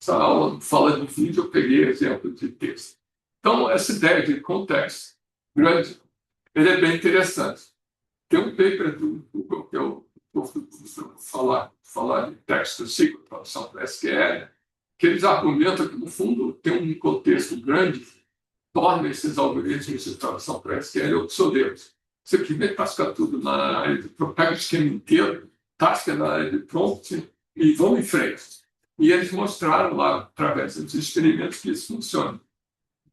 Essa aula fala de vídeo, eu peguei exemplo de texto. Então, essa ideia de contexto grande, ele é bem interessante. Tem um paper do Google que eu vou falar de texto SQL, tradução para SQL, que eles argumentam que, no fundo, tem um contexto grande torna esses algoritmos de tradução para SQL obsoletos. Simplesmente tasca tudo na área de prompt, pega o esquema inteiro, tasca na área de prompt e vão em frente. E eles mostraram lá, através dos experimentos, que isso funciona.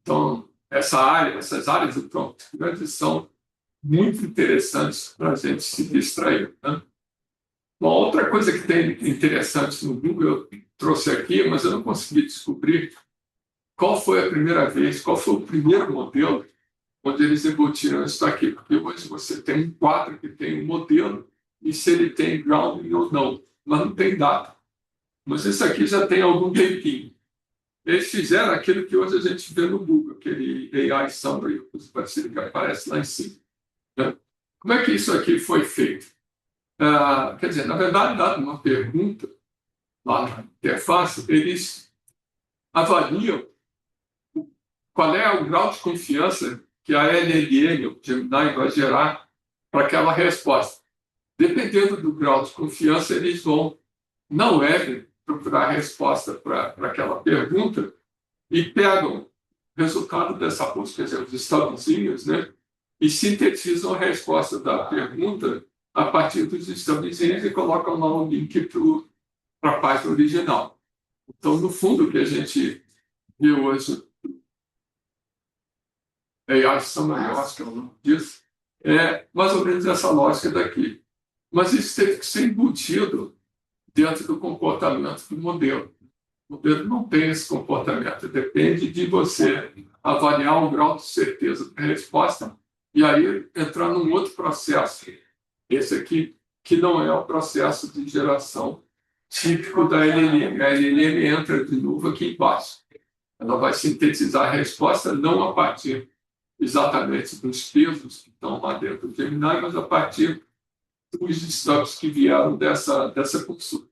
Então, essas áreas de prompt grandes são muito interessantes para a gente se distrair. Né? Uma outra coisa que tem interessante no Google, eu trouxe aqui, mas eu não consegui descobrir qual foi a primeira vez, qual foi o primeiro modelo onde eles embutiram isso aqui, porque hoje você tem um quadro que tem um modelo e se ele tem grounding ou não, mas não tem data. Mas isso aqui já tem algum tempinho. Eles fizeram aquilo que hoje a gente vê no Google, aquele AI Summary, coisa parecida que aparece lá em cima. Né? Como é que isso aqui foi feito? Quer dizer, na verdade, dado uma pergunta lá na interface, eles avaliam qual é o grau de confiança que a LLM, o Gemini, vai gerar para aquela resposta. Dependendo do grau de confiança, eles vão, na web, procurar a resposta para aquela pergunta e pegam o resultado dessa busca, quer dizer, os stubzinhos, né? E sintetizam a resposta da pergunta a partir dos stubzinhos e colocam lá um link para a página original. Então, no fundo, o que a gente viu hoje, AI Summary, eu acho que é o nome disso, é mais ou menos essa lógica daqui. Mas isso teve que ser embutido dentro do comportamento do modelo. O modelo não tem esse comportamento, depende de você avaliar o grau de certeza da resposta e aí entrar num outro processo. Esse aqui, que não é o processo de geração típico da LLM. A LLM entra de novo aqui embaixo. Ela vai sintetizar a resposta não a partir exatamente dos pesos que estão lá dentro do Gemini, mas a partir dos stubs que vieram dessa consulta.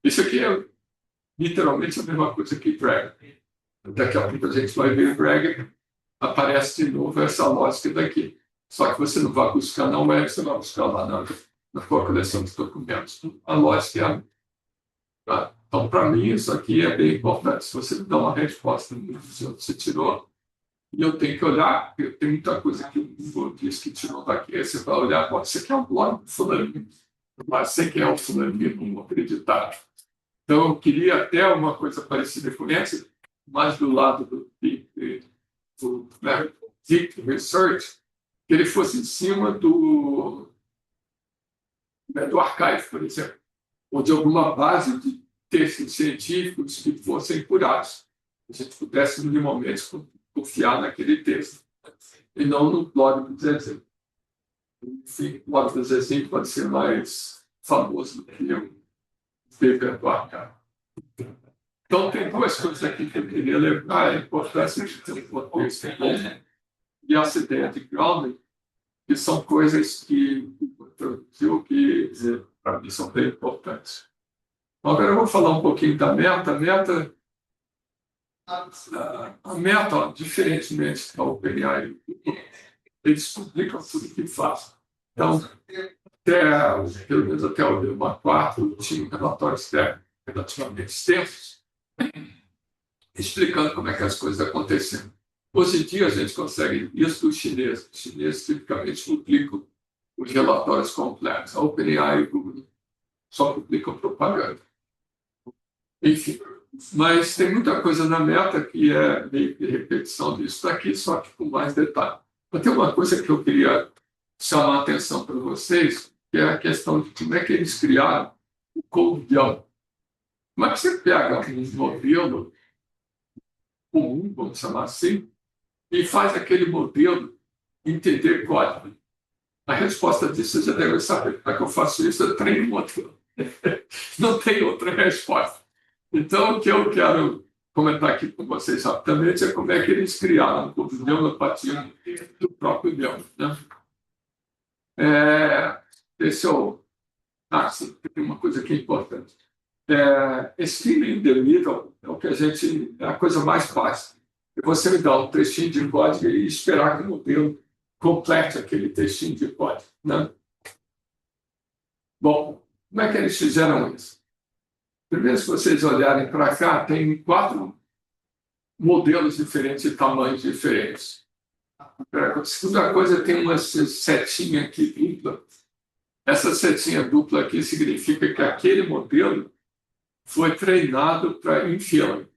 Isso aqui é literalmente a mesma coisa que drag. Daqui a pouco a gente vai ver drag, aparece de novo essa lógica daqui. Só que você não vai buscar na web, você vai buscar lá na tua coleção de documentos. A lógica é a tá? Então, para mim, isso aqui é bem importante. Se você me dá uma resposta no que você tirou, e eu tenho que olhar, porque tem muita coisa que o Google diz que tirou daqui, aí você vai olhar, pode ser que é um blog do fulaninho, mas sei que é o fulaninho, não vou acreditar. Então, eu queria até uma coisa parecida com essa, mas do lado do Deep Research, que ele fosse em cima do archive, por exemplo, ou de alguma base de textos científicos que fossem curados. A gente pudesse, minimamente, confiar naquele texto, e não no blog do Zezinho. Enfim, o blog do Zezinho pode ser mais famoso do que o paper do archive. Então, tem duas coisas aqui que eu queria lembrar: a importância de ter um contexto bom e essa ideia de grounding, que são coisas que introduziu que, para mim, são bem importantes. Agora eu vou falar um pouquinho da meta. A meta, ó, diferentemente da OpenAI, eles publicam tudo que fazem. Então, pelo menos até o Llama 4, tinha relatórios técnicos relativamente extensos, explicando como é que as coisas aconteceram. Hoje em dia, a gente consegue isso dos chineses. Os chineses tipicamente publicam os relatórios completos. A OpenAI e o Google só publicam propaganda. Enfim, mas tem muita coisa na meta que é meio que repetição disso daqui, só que com mais detalhe. Mas tem uma coisa que eu queria chamar a atenção para vocês, que é a questão de como é que eles criaram o Code. Como é que você pega um modelo comum, vamos chamar assim, e faz aquele modelo entender código? A resposta disso você já deve saber. Como é que eu faço isso? Eu treino um modelo. Não tem outra resposta. Então, o que eu quero comentar aqui com vocês rapidamente é como é que eles criaram o idioma a partir do próprio idioma. Né? Esse é o... sim, tem uma coisa que é importante. Esse feeling in the middle é o que a gente... é a coisa mais fácil. É você me dar um trechinho de código e esperar que o modelo complete aquele textinho de código. Né? Bom, como é que eles fizeram isso? Primeiro, se vocês olharem para cá, tem 4 modelos diferentes e tamanhos diferentes. A segunda coisa, tem uma setinha aqui dupla. Essa setinha dupla aqui significa que aquele modelo foi treinado para infiel.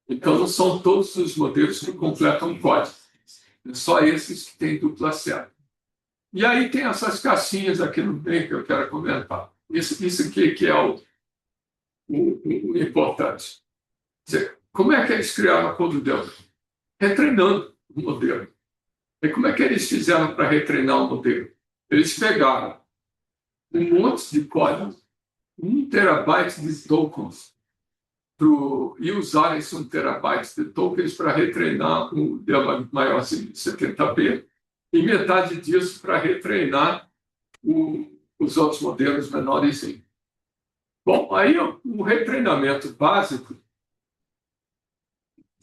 Então, não são todos os modelos que completam código. É só esses que têm dupla seta. E aí tem essas caixinhas aqui no meio que eu quero comentar. Isso aqui que é o importante. Quer dizer, como é que eles criaram a Cold Delta? Retreinando o modelo. E como é que eles fizeram para retreinar o modelo? Eles pegaram um monte de código, 1 terabyte de tokens, e usaram esse 1 terabyte de tokens para retreinar o modelo maior de 70p e metade disso para retreinar os outros modelos menores. Bom, aí o retreinamento básico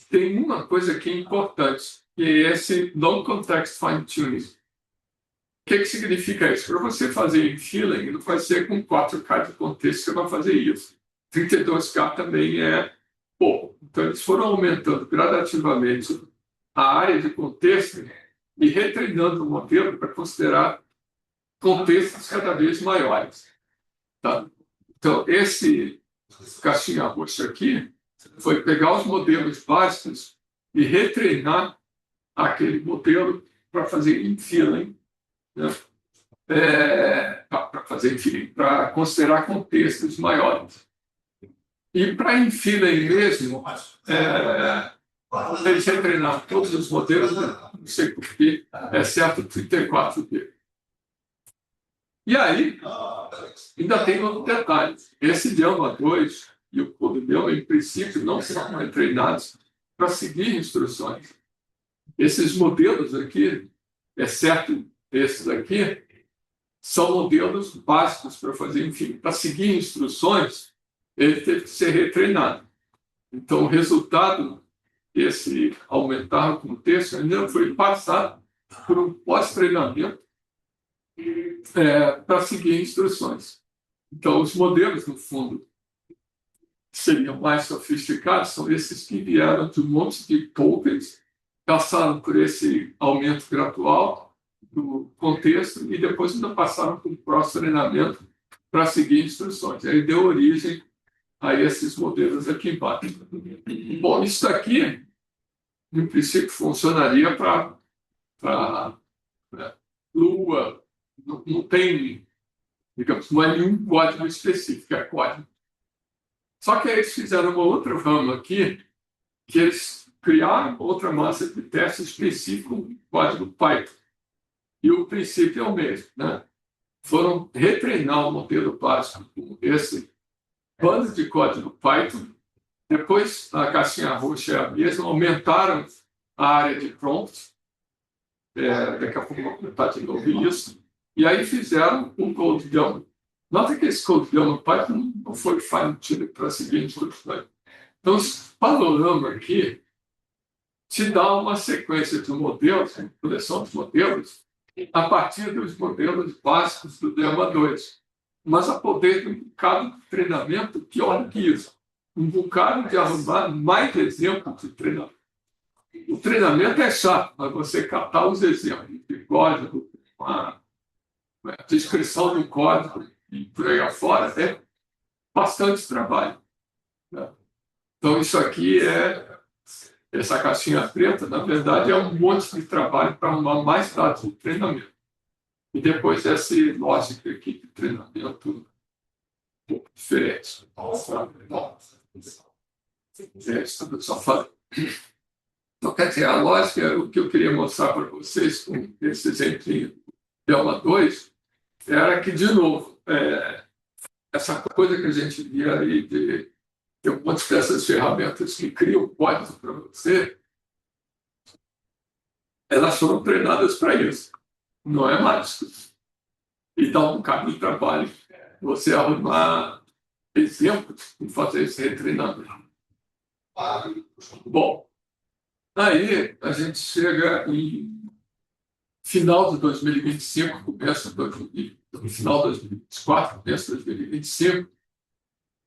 tem uma coisa que é importante, que é esse non-context fine-tuning. O que significa isso? Para você fazer infilling, não vai ser com 4K de contexto que você vai fazer isso. 32K também é pouco. Então, eles foram aumentando gradativamente a área de contexto e retreinando o modelo para considerar contextos cada vez maiores. Tá? Então, esse caixinha roxa aqui foi pegar os modelos básicos e retreinar aquele modelo para fazer infilling, né? Para considerar contextos maiores. E para infilling mesmo, eles retreinaram todos os modelos, não sei porquê, exceto 34B. E aí, ainda tem outro detalhe. Esse Llama 2 e o CodeLlama, em princípio, não são treinados para seguir instruções. Esses modelos aqui, exceto esses aqui, são modelos básicos para fazer, enfim, para seguir instruções, ele teve que ser retreinado. Então, o resultado desse aumentar o contexto ainda foi passado por um pós-treinamento para seguir instruções. Então, os modelos, no fundo, que seriam mais sofisticados, são esses que vieram de um monte de tokens, passaram por esse aumento gradual do contexto e depois ainda passaram por um pós-treinamento para seguir instruções. Aí deu origem a esses modelos aqui embaixo. Bom, isso aqui, em princípio, funcionaria para Lua. Não tem, digamos, não é nenhum código específico, é código. Só que aí eles fizeram uma outra rama aqui, que eles criaram outra massa de teste específico, um código Python. E o princípio é o mesmo, né? Foram retreinar o modelo básico com esse bando de código Python. Depois, a caixinha roxa é a mesma, aumentaram a área de prompt. Daqui a pouco eu vou contar de novo isso. E aí fizeram um CodeLlama. Nota que esse CodeLlama Python não foi fine-tuned para seguir instruções. Então, esse panorama aqui te dá uma sequência de modelos, uma coleção de modelos, a partir dos modelos básicos do Llama 2. Mas a poder de um bocado de treinamento pior do que isso. Um bocado de arrumar mais exemplos de treinamento. O treinamento é chato, mas você captar os exemplos de código, a descrição do código e por aí afora é bastante trabalho. Né? Então, isso aqui essa caixinha preta, na verdade, é um monte de trabalho para arrumar mais dados de treinamento. E depois essa lógica aqui de treinamento um pouco diferente. Isso só fala. Então, quer dizer, a lógica, o que eu queria mostrar para vocês com esse exemplo Llama 2, era que, de novo, essa coisa que a gente via aí de ter um monte dessas ferramentas que criam código para você, elas foram treinadas para isso. Não é mágico. E dá um bocado de trabalho você arrumar exemplos e fazer esse retreinamento. Bom, aí a gente chega em final de 2025, começo de final de 2024, começo de 2025,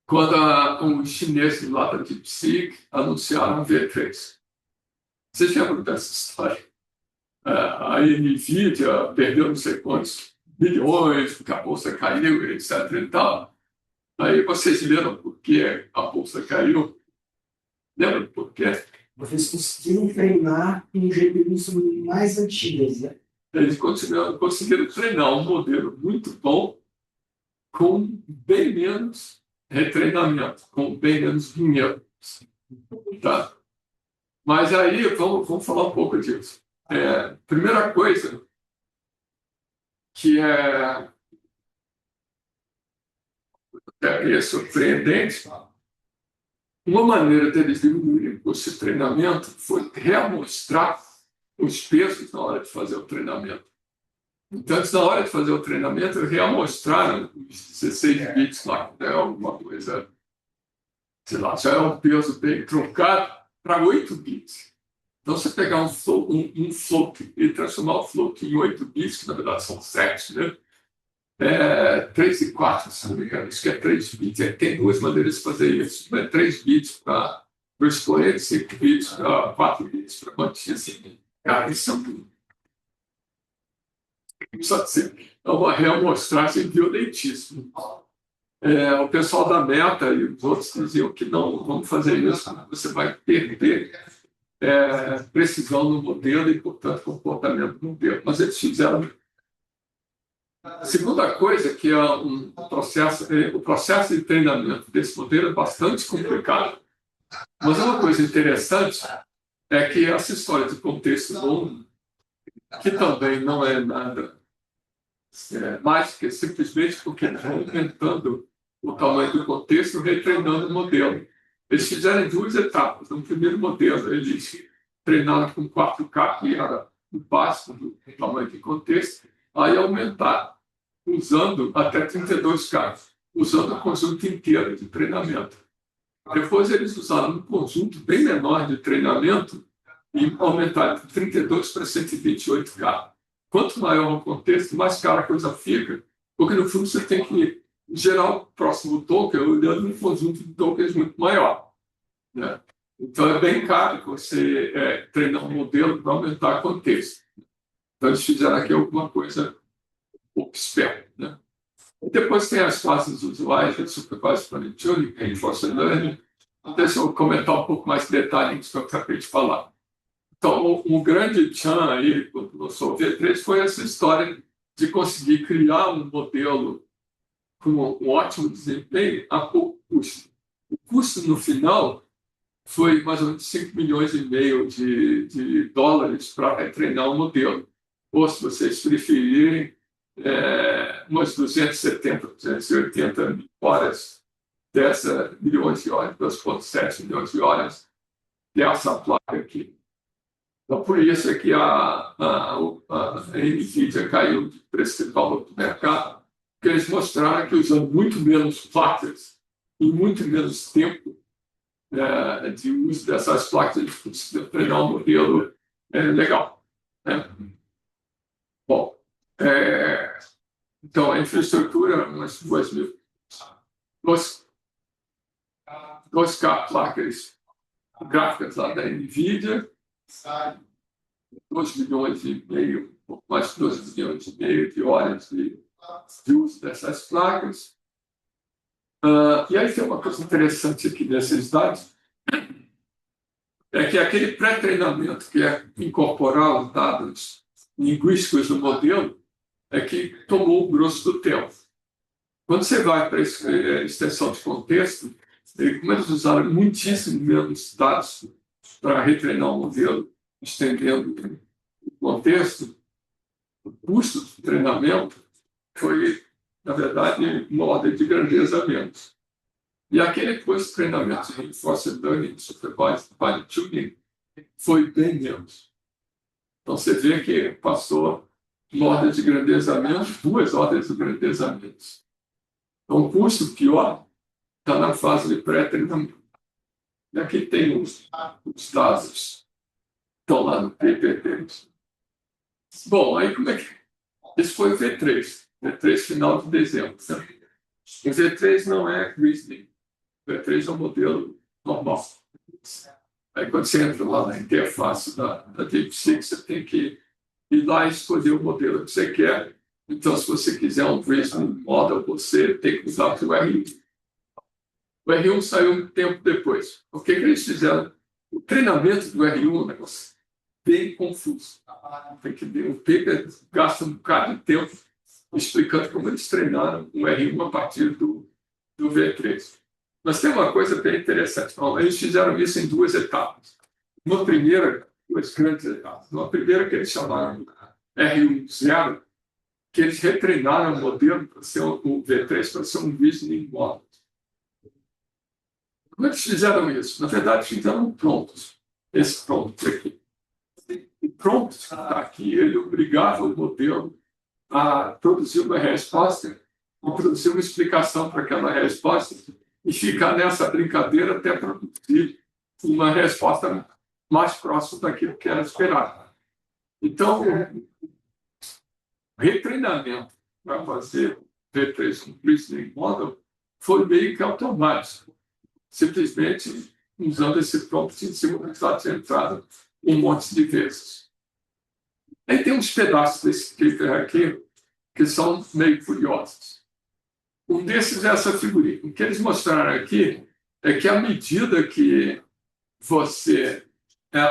quando os chineses lá da DeepSeek anunciaram o V3. Vocês lembram dessa história? A NVIDIA perdeu não sei quantos bilhões, porque a bolsa caiu, etc. E tal. Aí vocês leram por que a bolsa caiu? Lembram por quê? Vocês conseguiram treinar com GPUs mais antigas, né? Eles conseguiram treinar um modelo muito bom com bem menos retreinamento, com bem menos dinheiro. Tá? Mas aí, vamos falar um pouco disso. Primeira coisa que é surpreendente, uma maneira deles diminuírem o custo de treinamento foi reamostrar os pesos na hora de fazer o treinamento. Então, antes, na hora de fazer o treinamento, reamostraram os 16 bits lá, que é alguma coisa, sei lá, já é um peso bem truncado, para 8 bits. Então, você pegar um float e transformar o float em 8 bits, que na verdade são 7, né? 3 e 4, se não me engano, isso que é 3 bits. Tem duas maneiras de fazer isso. 3 bits para o expoente, 5 bits para 4 bits para quantia. Assim. Cara, isso é uma reamostragem violentíssima. O pessoal da Meta e os outros diziam que não, vamos fazer isso, você vai perder precisão no modelo e, portanto, comportamento no modelo. Mas eles fizeram. A segunda coisa que é o processo de treinamento desse modelo é bastante complicado. Mas uma coisa interessante é que essa história de contexto bom, que também não é nada mais que simplesmente porque estão aumentando o tamanho do contexto, retreinando o modelo. Eles fizeram em duas etapas. No primeiro modelo, eles treinaram com 4K, que era o básico do tamanho do contexto, aí aumentaram, usando até 32K, usando o conjunto inteiro de treinamento. Depois eles usaram um conjunto bem menor de treinamento e aumentaram de 32 para 128K. Quanto maior o contexto, mais cara a coisa fica, porque no fundo você tem que gerar o próximo token olhando um conjunto de tokens muito maior. Né? Então é bem caro você treinar um modelo para aumentar o contexto. Então eles fizeram aqui alguma coisa um pouco esperta. Né? E depois tem as fases usuais de Supervised Learning Tuning, Reinforcement Learning. Deixa eu comentar um pouco mais de detalhe nisso que eu acabei de falar. Então, um grande tchan aí, quando lançou o V3, foi essa história de conseguir criar um modelo com um ótimo desempenho a pouco custo. O custo, no final, foi mais ou menos 5 milhões e meio de dólares para retreinar o modelo. Ou, se vocês preferirem, umas 270, 280 horas milhões de horas, 2,7 milhões de horas dessa placa aqui. Então, por isso é que a NVIDIA caiu de preço de valor do mercado, porque eles mostraram que usando muito menos placas e muito menos tempo de uso dessas placas, eles conseguiram treinar um modelo legal. Né? Bom, então a infraestrutura, umas 2K placas gráficas lá da NVIDIA, 2 milhões e meio, mais de 2 milhões e meio de horas de uso dessas placas. E aí tem uma coisa interessante aqui desses dados, é que aquele pré-treinamento que é incorporar os dados linguísticos do modelo é que tomou o grosso do tempo. Quando você vai para a extensão de contexto, como eles usaram muitíssimo menos dados para retreinar o modelo, estendendo o contexto, o custo do treinamento foi, na verdade, uma ordem de grandeza menos. E aquele custo de treinamento de Reinforcement Learning, Supervised Learning Tuning, foi bem menos. Então, você vê que passou uma ordem de grandeza menos, 2 ordens de grandeza menos. Então, o custo pior está na fase de pré-treinamento. E aqui tem os dados estão lá no paper deles. Bom, aí como é que... Esse foi o V3. V3 final de dezembro. Né? O V3 não é reasoning. O V3 é um modelo normal. Aí quando você entra lá na interface da DeepSeek, você tem que ir lá e escolher o modelo que você quer. Então, se você quiser um reasoning model, você tem que usar o R1. O R1 saiu um tempo depois. O que eles fizeram? O treinamento do R1 é um negócio bem confuso. Tem que ver, o paper gasta um bocado de tempo explicando como eles treinaram o R1 a partir do V3. Mas tem uma coisa bem interessante. Eles fizeram isso em duas etapas. Uma primeira, duas grandes etapas. Uma primeira que eles chamaram R1.0, que eles retreinaram o modelo para ser o V3 para ser um reasoning model. Como eles fizeram isso? Na verdade, fizeram prontos. Esse prompt aqui. O prompt que está aqui, ele obrigava o modelo a produzir uma resposta e produzir uma explicação para aquela resposta e ficar nessa brincadeira até produzir uma resposta mais próxima daquilo que era esperado. Então, o retreinamento para fazer V3 com Reasoning Model foi meio que automático. Simplesmente usando esse prompt em cima do estado de entrada um monte de vezes. Aí tem uns pedaços desse paper aqui que são meio curiosos. Um desses é essa figurinha. O que eles mostraram aqui é que à medida que você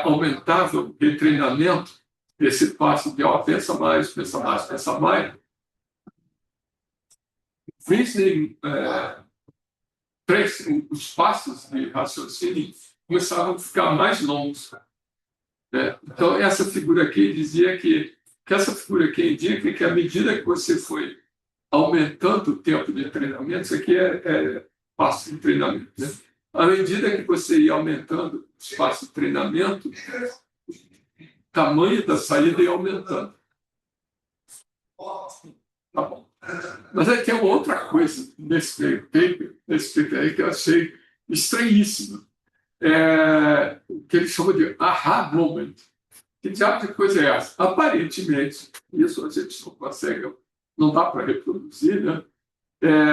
aumentava o retreinamento, esse passo de pensa mais, pensa mais, pensa mais, os passos de raciocínio começavam a ficar mais longos. Então, essa figura aqui dizia que essa figura aqui indica que à medida que você foi aumentando o tempo de treinamento, isso aqui é passo de treinamento, né? À medida que você ia aumentando o espaço de treinamento, o tamanho da saída ia aumentando. Tá bom. Mas aí tem uma outra coisa nesse paper aí que eu achei estranhíssimo. Que eles chamam de aha moment. Que diabo de coisa é essa? Aparentemente, isso a gente não consegue, não dá para reproduzir, né?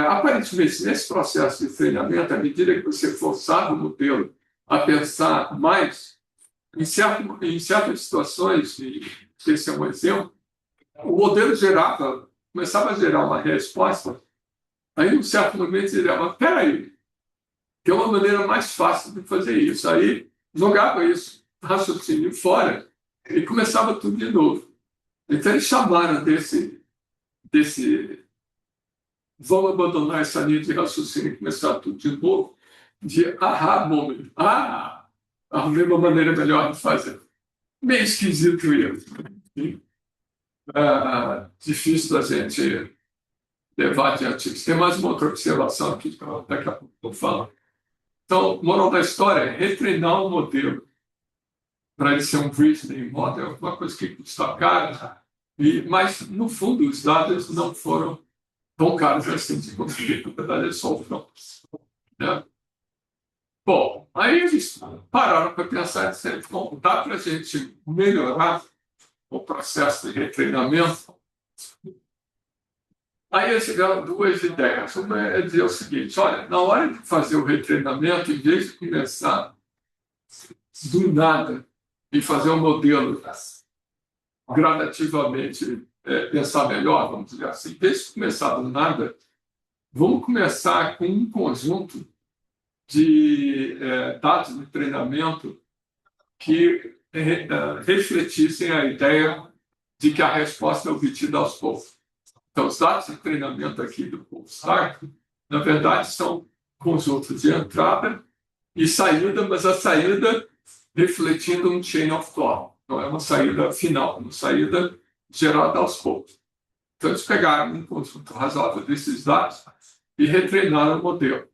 Aparentemente, nesse processo de treinamento, à medida que você forçava o modelo a pensar mais, em certas situações, e esse é um exemplo, o modelo começava a gerar uma resposta, aí, em um certo momento, ele dizia, espera aí, tem uma maneira mais fácil de fazer isso. Aí, jogava isso, raciocínio fora, e começava tudo de novo. Então, eles chamaram desse vamos abandonar essa linha de raciocínio e começar tudo de novo, de aha moment. Arrumei uma maneira melhor de fazer. Meio esquisito isso. Difícil da gente levar adiante. Tem mais uma outra observação aqui, que daqui a pouco eu falo. Então, moral da história é retreinar um modelo para ele ser um reasoning model, uma coisa que custa caro, mas, no fundo, os dados não foram tão caros assim de conseguir, na verdade, é só o front. Né? Bom, aí eles pararam para pensar e disseram, bom, dá para a gente melhorar o processo de retreinamento? Aí eles tiveram duas ideias. Uma é dizer o seguinte, olha, na hora de fazer o retreinamento, em vez de começar do nada e fazer um modelo gradativamente pensar melhor, vamos dizer assim, em vez de começar do nada, vamos começar com um conjunto de dados de treinamento que refletissem a ideia de que a resposta é obtida aos poucos. Então, os dados de treinamento aqui do PolStar, na verdade, são conjuntos de entrada e saída, mas a saída refletindo um chain of thought. Não é uma saída final, é uma saída gerada aos poucos. Então, eles pegaram um conjunto razoável desses dados e retreinaram o modelo.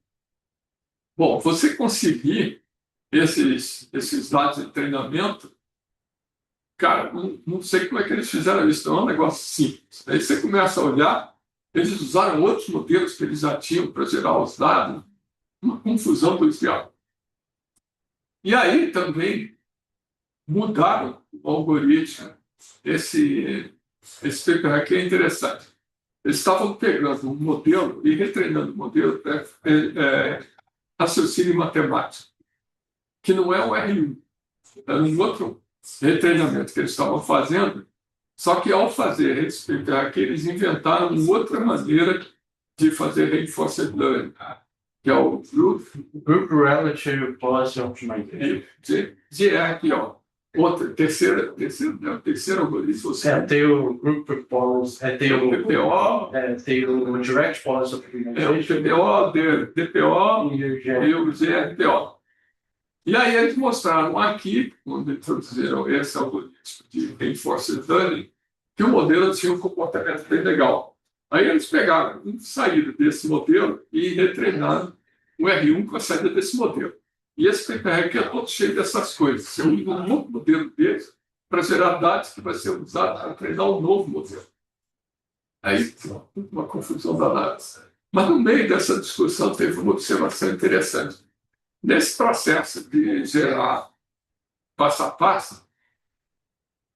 Bom, você conseguir esses dados de treinamento, cara, não sei como é que eles fizeram isso, não é um negócio simples. Aí você começa a olhar, eles usaram outros modelos que eles já tinham para gerar os dados, uma confusão do diabo. E aí também mudaram o algoritmo. Esse paper aqui é interessante. Eles estavam pegando um modelo e retreinando o modelo para raciocínio matemático, que não é um R1, era um outro retreinamento que eles estavam fazendo, só que ao fazer esse paper aqui, eles inventaram uma outra maneira de fazer reinforcement learning, que é o Group Relative Policy Optimization. GR, terceiro algoritmo, você tem o Group Performance, tem o DPO, tem o Direct Policy o Optimization PPO, DPO e o e o GRPO. E aí eles mostraram aqui, quando introduziram esse algoritmo de Reinforcement Learning, que o modelo tinha um comportamento bem legal. Aí eles pegaram uma saída desse modelo e retreinaram o R1 com a saída desse modelo. E esse PPR aqui é todo cheio dessas coisas. Você usa um novo modelo deles para gerar dados que vai ser usado para treinar um novo modelo. Aí, uma confusão danada. Mas no meio dessa discussão teve uma observação interessante. Nesse processo de gerar passo a passo,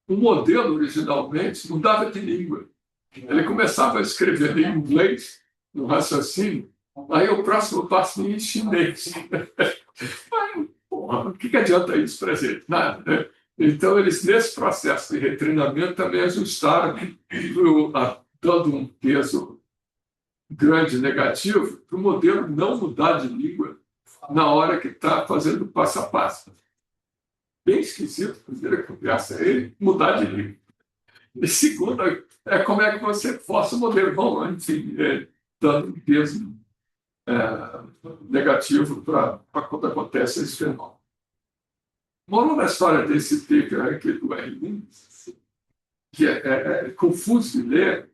o modelo originalmente mudava de língua. Ele começava a escrever em inglês, no raciocínio, aí o próximo passo ia em chinês. Aí, porra, o que adianta isso para a gente? Nada, né? Então, eles, nesse processo de retreinamento, também ajustaram, dando um peso grande negativo para o modelo não mudar de língua na hora que está fazendo o passo a passo. Bem esquisito, a primeira conversa é ele mudar de língua. E segunda, é como é que você força o modelo. Bom, enfim, dando um peso negativo para quando acontece esse fenômeno. Moral da história desse paper aqui do R1, que é confuso de ler,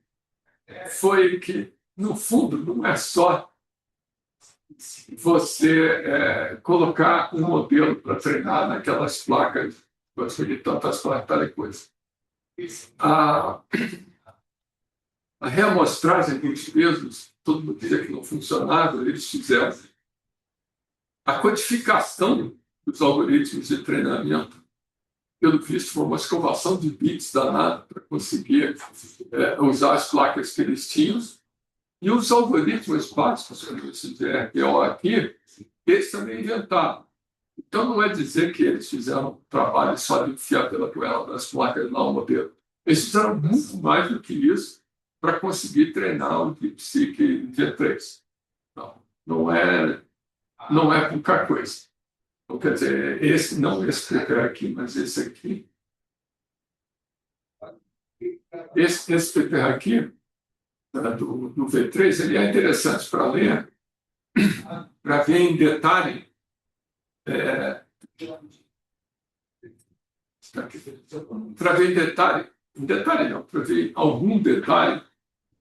foi que, no fundo, não é só você colocar um modelo para treinar naquelas placas, gosto de tantas placas, tal coisa. A reamostragem dos pesos, todo mundo dizia que não funcionava, eles fizeram. A codificação dos algoritmos de treinamento, pelo visto, foi uma escovação de bits danada para conseguir usar as placas que eles tinham. E os algoritmos básicos, como esse GRPO aqui, eles também inventaram. Então, não é dizer que eles fizeram um trabalho só de enfiar pela goela das placas lá o modelo. Eles fizeram muito mais do que isso para conseguir treinar o DeepSeek V3. Não é pouca coisa. Então, quer dizer, não esse aqui, mas esse aqui. Esse PPR aqui, do V3, ele é interessante para ler, para ver em detalhe. Para ver em detalhe não, para ver algum detalhe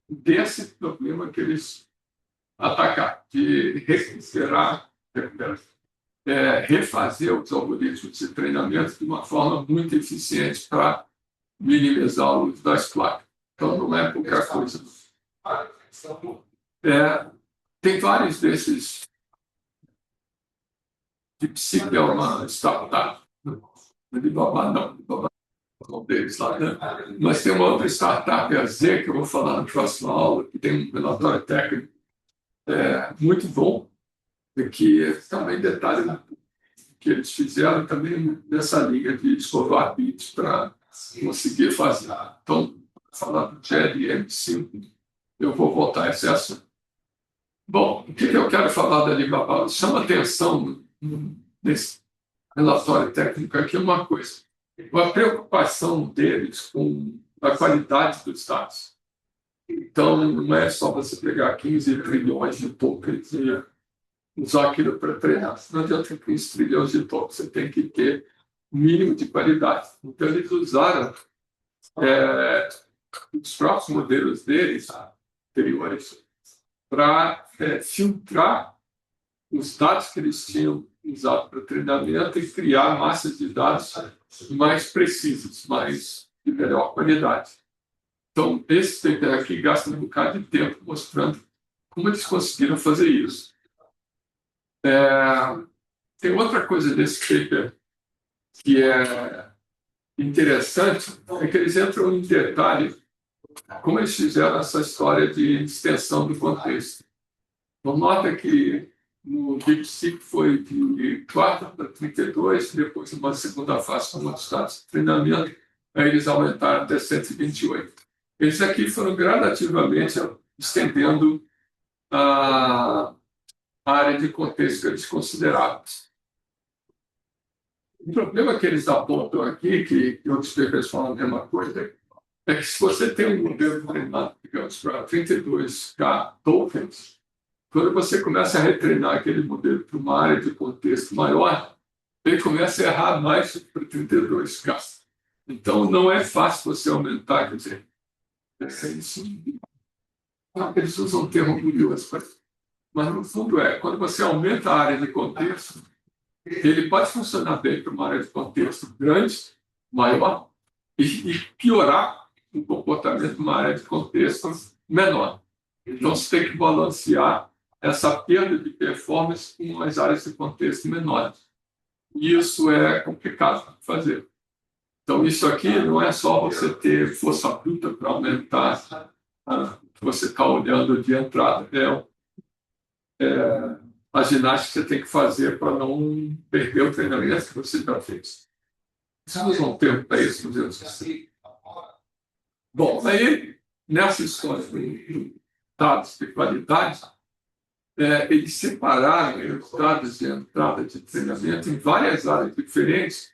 desse problema que eles atacaram, de refazer os algoritmos de treinamento de uma forma muito eficiente para minimizar o uso das placas. Então, não é pouca coisa. Tem vários desses. DeepSeek é uma startup. Alibaba não deles lá, né? Mas tem uma outra startup, a Z, que eu vou falar na próxima aula, que tem um relatório técnico muito bom, que também detalha o que eles fizeram também nessa linha de escovar bits para conseguir fazer. Então, falar do GED M5, eu vou voltar a esse assunto. Bom, o que eu quero falar da Alibaba? Chama atenção nesse relatório técnico aqui uma coisa. A preocupação deles com a qualidade dos dados. Então, não é só você pegar 15 trilhões de tokens e usar aquilo para treinar. Não adianta 15 trilhões de tokens, você tem que ter um mínimo de qualidade. Então, eles usaram os próprios modelos deles, anteriores, para filtrar os dados que eles tinham usado para treinamento e criar massas de dados mais precisas, de melhor qualidade. Então, esse paper aqui gasta um bocado de tempo mostrando como eles conseguiram fazer isso. Tem outra coisa desse paper que é interessante, é que eles entram em detalhe como eles fizeram essa história de extensão do contexto. Então, nota que no DeepSeek foi de 4 para 32, depois uma segunda fase com outros dados de treinamento, aí eles aumentaram até 128. Eles aqui foram gradativamente estendendo a área de contexto que eles consideravam. O problema que eles apontam aqui, que outros papers falam a mesma coisa, é que se você tem um modelo treinado, digamos, para 32K tokens, quando você começa a retreinar aquele modelo para uma área de contexto maior, ele começa a errar mais para 32K. Então, não é fácil você aumentar, quer dizer, eles usam um termo curioso, mas no fundo quando você aumenta a área de contexto, ele pode funcionar bem para uma área de contexto grande, maior, e piorar o comportamento de uma área de contexto menor. Então, você tem que balancear essa perda de performance com as áreas de contexto menores. E isso é complicado de fazer. Então, isso aqui não é só você ter força bruta para aumentar o que você está olhando de entrada. A ginástica que você tem que fazer para não perder o treinamento que você já fez. Precisamos um tempo para isso, meu Deus. Bom, aí, nessa história de dados de qualidade, eles separaram os dados de entrada de treinamento em várias áreas diferentes,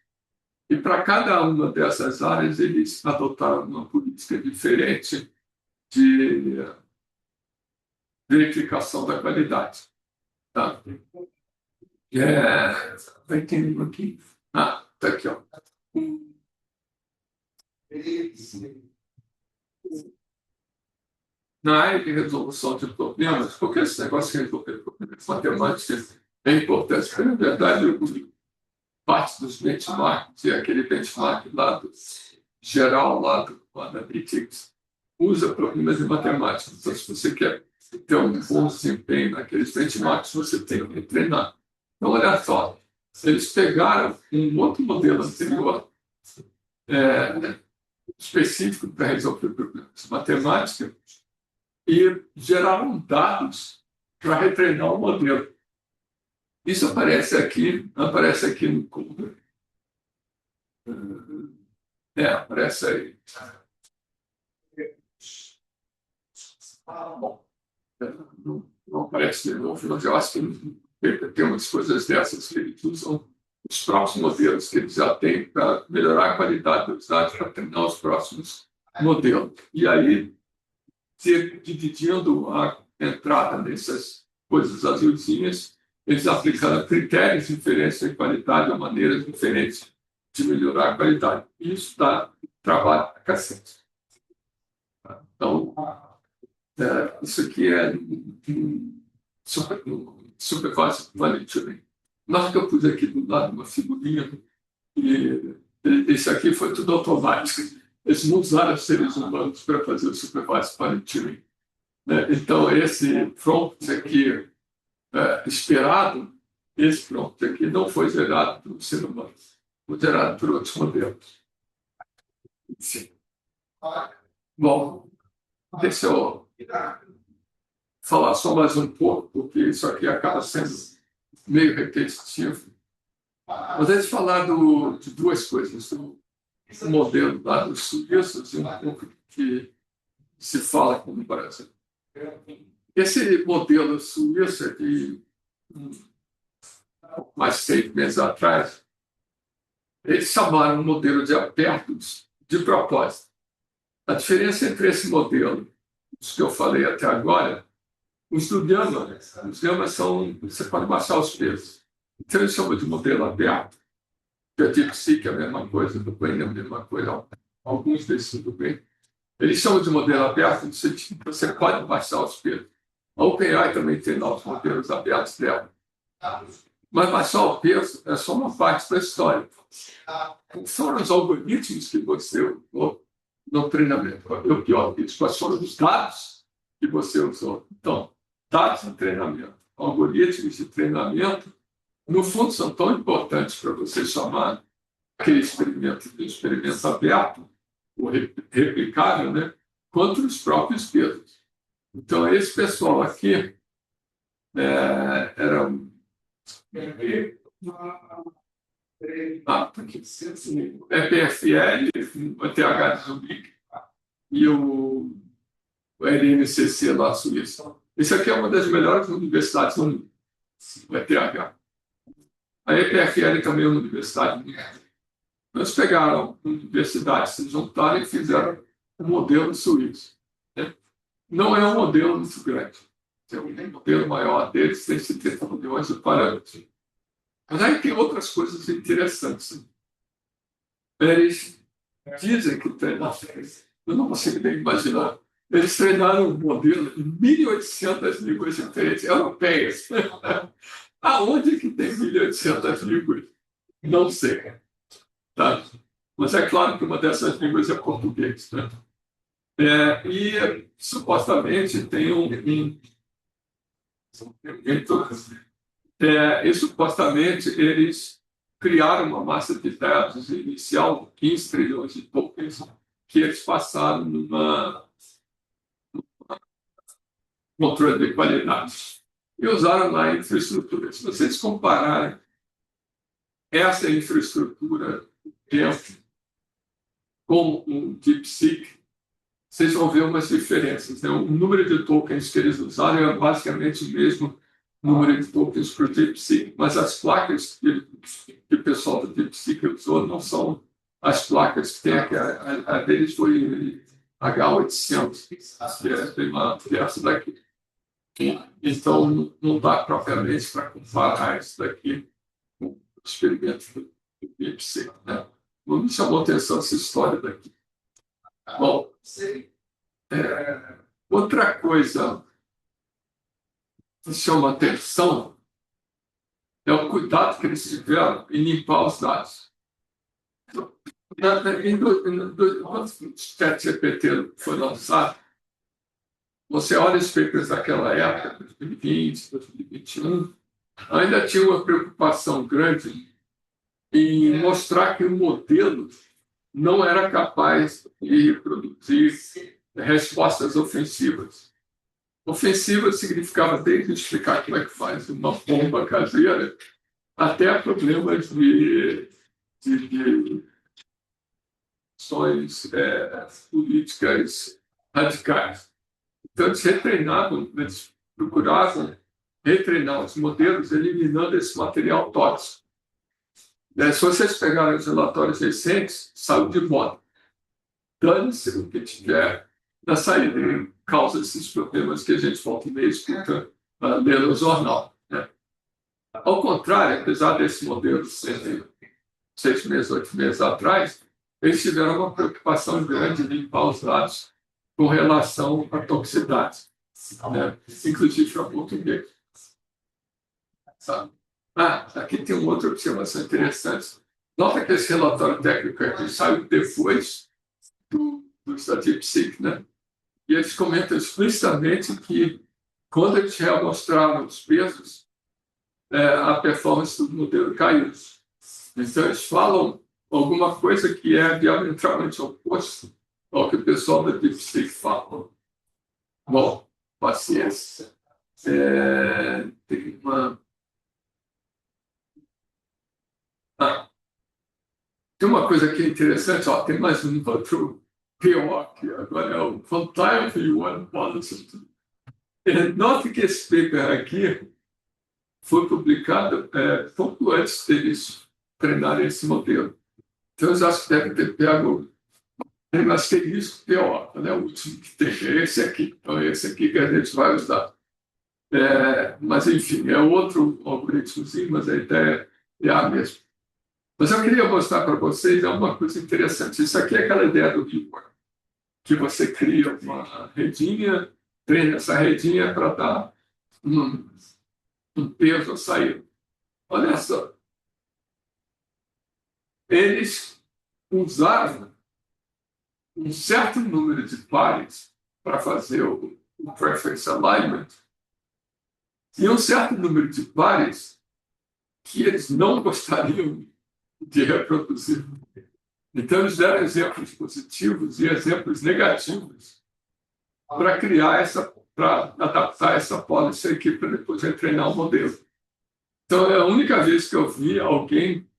e para cada uma dessas áreas eles adotaram uma política diferente de verificação da qualidade. Tá? Vai ter um aqui. Tá aqui, ó. Na área de resolução de problemas, porque esse negócio de resolver problemas matemáticos é importante, porque, na verdade, parte dos benchmarks, e aquele benchmark lá do geral, lá do Analytics, usa problemas de matemática. Então, se você quer ter um bom desempenho naqueles benchmarks, você tem que treinar. Então, olha só, eles pegaram um outro modelo anterior, específico para resolver problemas de matemática, e geraram dados para retreinar o modelo. Isso aparece aqui no Code. Aparece aí. Bom, não aparece de novo, mas eu acho que tem umas coisas dessas que eles usam os próprios modelos que eles já têm para melhorar a qualidade dos dados para treinar os próximos modelos. E aí, dividindo a entrada nessas coisas azulzinhas, eles aplicaram critérios diferentes de qualidade a maneiras diferentes de melhorar a qualidade. E isso dá trabalho para cacete. Então, isso aqui é super fácil de valer. Nós que eu pus aqui do lado uma figurinha, e isso aqui foi tudo automático. Eles não usaram os seres humanos para fazer o supervised fine tuning. Então, esse prompt aqui esperado, esse prompt aqui não foi gerado por um ser humano, foi gerado por outros modelos. Sim. Bom, deixa eu falar só mais um pouco, porque isso aqui acaba sendo meio repetitivo. Mas antes de falar de duas coisas, o modelo lá dos suíços e um pouco que se fala aqui no Brasil. Esse modelo suíço de mais 6 meses atrás, eles chamaram o modelo de apertos de propósito. A diferença entre esse modelo, os que eu falei até agora, os do Gama são, você pode baixar os pesos. Então eles chamam de modelo aberto, que é tipo C, que é a mesma coisa, do bem é a mesma coisa, alguns desses do bem. Eles chamam de modelo aberto no sentido que você pode baixar os pesos. A OpenAI também tem novos modelos abertos dela. Mas baixar o peso é só uma parte da história. Foram os algoritmos que você usou no treinamento. Eu pior que isso, quais foram os dados que você usou. Então, dados de treinamento, algoritmos de treinamento, no fundo, são tão importantes para você chamar aquele experimento de experimento aberto, ou replicável, né, quanto os próprios pesos. Então, esse pessoal aqui era EPFL, o ETH de Zurique e o LNCC lá, Suíça. Isso aqui é uma das melhores universidades do mundo, o ETH. A EPFL também é uma universidade grande. Nós pegaram universidades, se juntaram e fizeram um modelo suíço, né? Não é um modelo muito grande. O modelo maior deles tem 70 milhões de parâmetros. Mas aí tem outras coisas interessantes. Eles dizem que treinaram, eu não consigo nem imaginar. Eles treinaram um modelo em 1.800 línguas diferentes, europeias. Aonde que tem 1.800 línguas? Não sei. Tá? Mas é claro que uma dessas línguas é português. Né? E supostamente tem e supostamente eles criaram uma massa de dados inicial de 15 trilhões de tokens que eles passaram numa controle de qualidade e usaram na infraestrutura. Se vocês compararem essa infraestrutura dentro com o DeepSeek, vocês vão ver umas diferenças. Né? O número de tokens que eles usaram é basicamente o mesmo número de tokens para o DeepSeek, mas as placas que o pessoal do DeepSeek usou não são as placas que tem aqui. A deles foi H800, que é bem maior que essa daqui. Então, não dá propriamente para comparar isso daqui com o experimento do DeepSeek. Né? Não me chamou atenção essa história daqui. Bom, outra coisa que chama atenção é o cuidado que eles tiveram em limpar os dados. Quando o ChatGPT foi lançado, você olha os papers daquela época, 2020, 2021, ainda tinha uma preocupação grande em mostrar que o modelo não era capaz de reproduzir respostas ofensivas. Ofensiva significava desde explicar como é que faz uma bomba caseira até problemas de ações políticas radicais. Então, eles procuravam retreinar os modelos eliminando esse material tóxico. Se vocês pegarem os relatórios recentes, saiu de moda. Dane-se o que tiver na saída, e causa esses problemas que a gente volta e meia escuta lendo no jornal. Né? Ao contrário, apesar desse modelo ser 6 meses, 8 meses atrás, eles tiveram uma preocupação grande em limpar os dados com relação à toxicidade, né? Inclusive para português. Sabe? Aqui tem uma outra observação interessante. Nota que esse relatório técnico aqui saiu depois do DeepSeek, né? E eles comentam explicitamente que, quando eles remostraram os pesos, a performance do modelo caiu. Então, eles falam alguma coisa que é diametralmente oposto ao que o pessoal da DeepSeek fala. Bom, paciência. Tem uma... Tem uma coisa que é interessante, tem mais um outro PO aqui, agora é o From Time to One Policy. Note que esse paper aqui foi publicado pouco antes deles treinarem esse modelo. Então, eu acho que deve ter pego um asterisco PO, né? O último que tem, é esse aqui. Então, é esse aqui que a gente vai usar. Mas, enfim, é outro algoritmozinho, mas a ideia é a mesma. Mas eu queria mostrar para vocês uma coisa interessante. Isso aqui é aquela ideia do Reward, que você cria uma redinha, treina essa redinha para dar um peso a sair. Olha só. Eles usaram um certo número de pares para fazer o preference alignment e um certo número de pares que eles não gostariam de reproduzir. Então, eles deram exemplos positivos e exemplos negativos para adaptar essa policy aqui para depois treinar o modelo. Então, é a única vez que eu vi alguém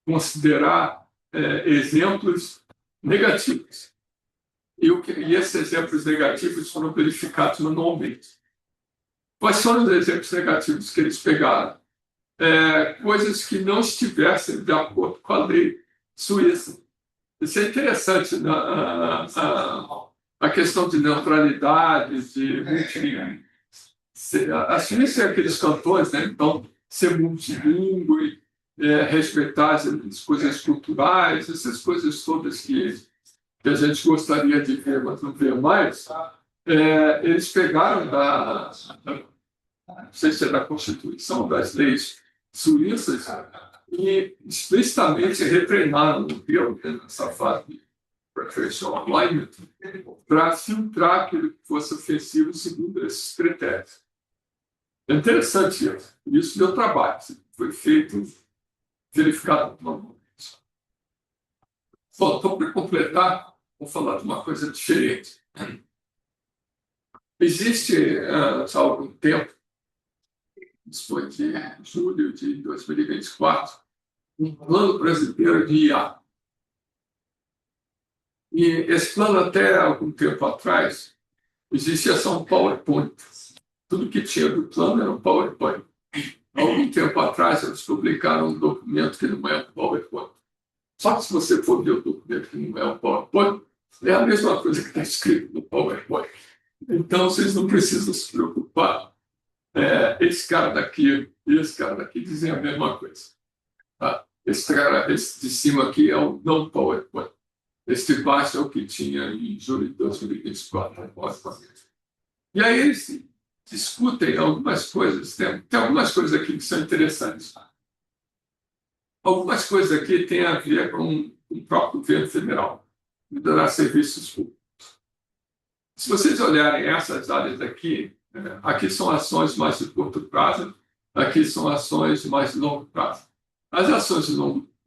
considerar exemplos negativos. E esses exemplos negativos foram verificados manualmente. Quais foram os exemplos negativos que eles pegaram? coisas que não estivessem de acordo com a lei suíça. Isso é interessante, né? A questão de neutralidade, enfim, a Suíça é aqueles cantões, né? Então, ser multilingüe, respeitar as coisas culturais, essas coisas todas que a gente gostaria de ver, mas não vê mais, eles pegaram não sei se é da Constituição, das leis suíças, e explicitamente retreinaram o termo nessa fase de preferential alignment para filtrar aquilo que fosse ofensivo segundo esses critérios. É interessante isso. Isso deu trabalho. Foi feito, verificado normalmente. Bom, então, para completar, vou falar de uma coisa diferente. Existe, há algum tempo, isso foi de julho de 2024, um plano brasileiro de IA. E esse plano, até algum tempo atrás, existia só um PowerPoint. Tudo que tinha do plano era um PowerPoint. Há algum tempo atrás, eles publicaram um documento que não é um PowerPoint. Só que se você for ver o documento que não é um PowerPoint, é a mesma coisa que está escrito no PowerPoint. Então, vocês não precisam se preocupar. Esse cara daqui e esse cara daqui dizem a mesma coisa. Tá? Esse de cima aqui é o não PowerPoint. Esse de baixo é o que tinha em julho de 2024. E aí eles discutem algumas coisas. Tem algumas coisas aqui que são interessantes. Algumas coisas aqui têm a ver com o próprio governo federal, melhorar serviços públicos. Se vocês olharem essas áreas aqui, aqui são ações mais de curto prazo, aqui são ações mais de longo prazo. As ações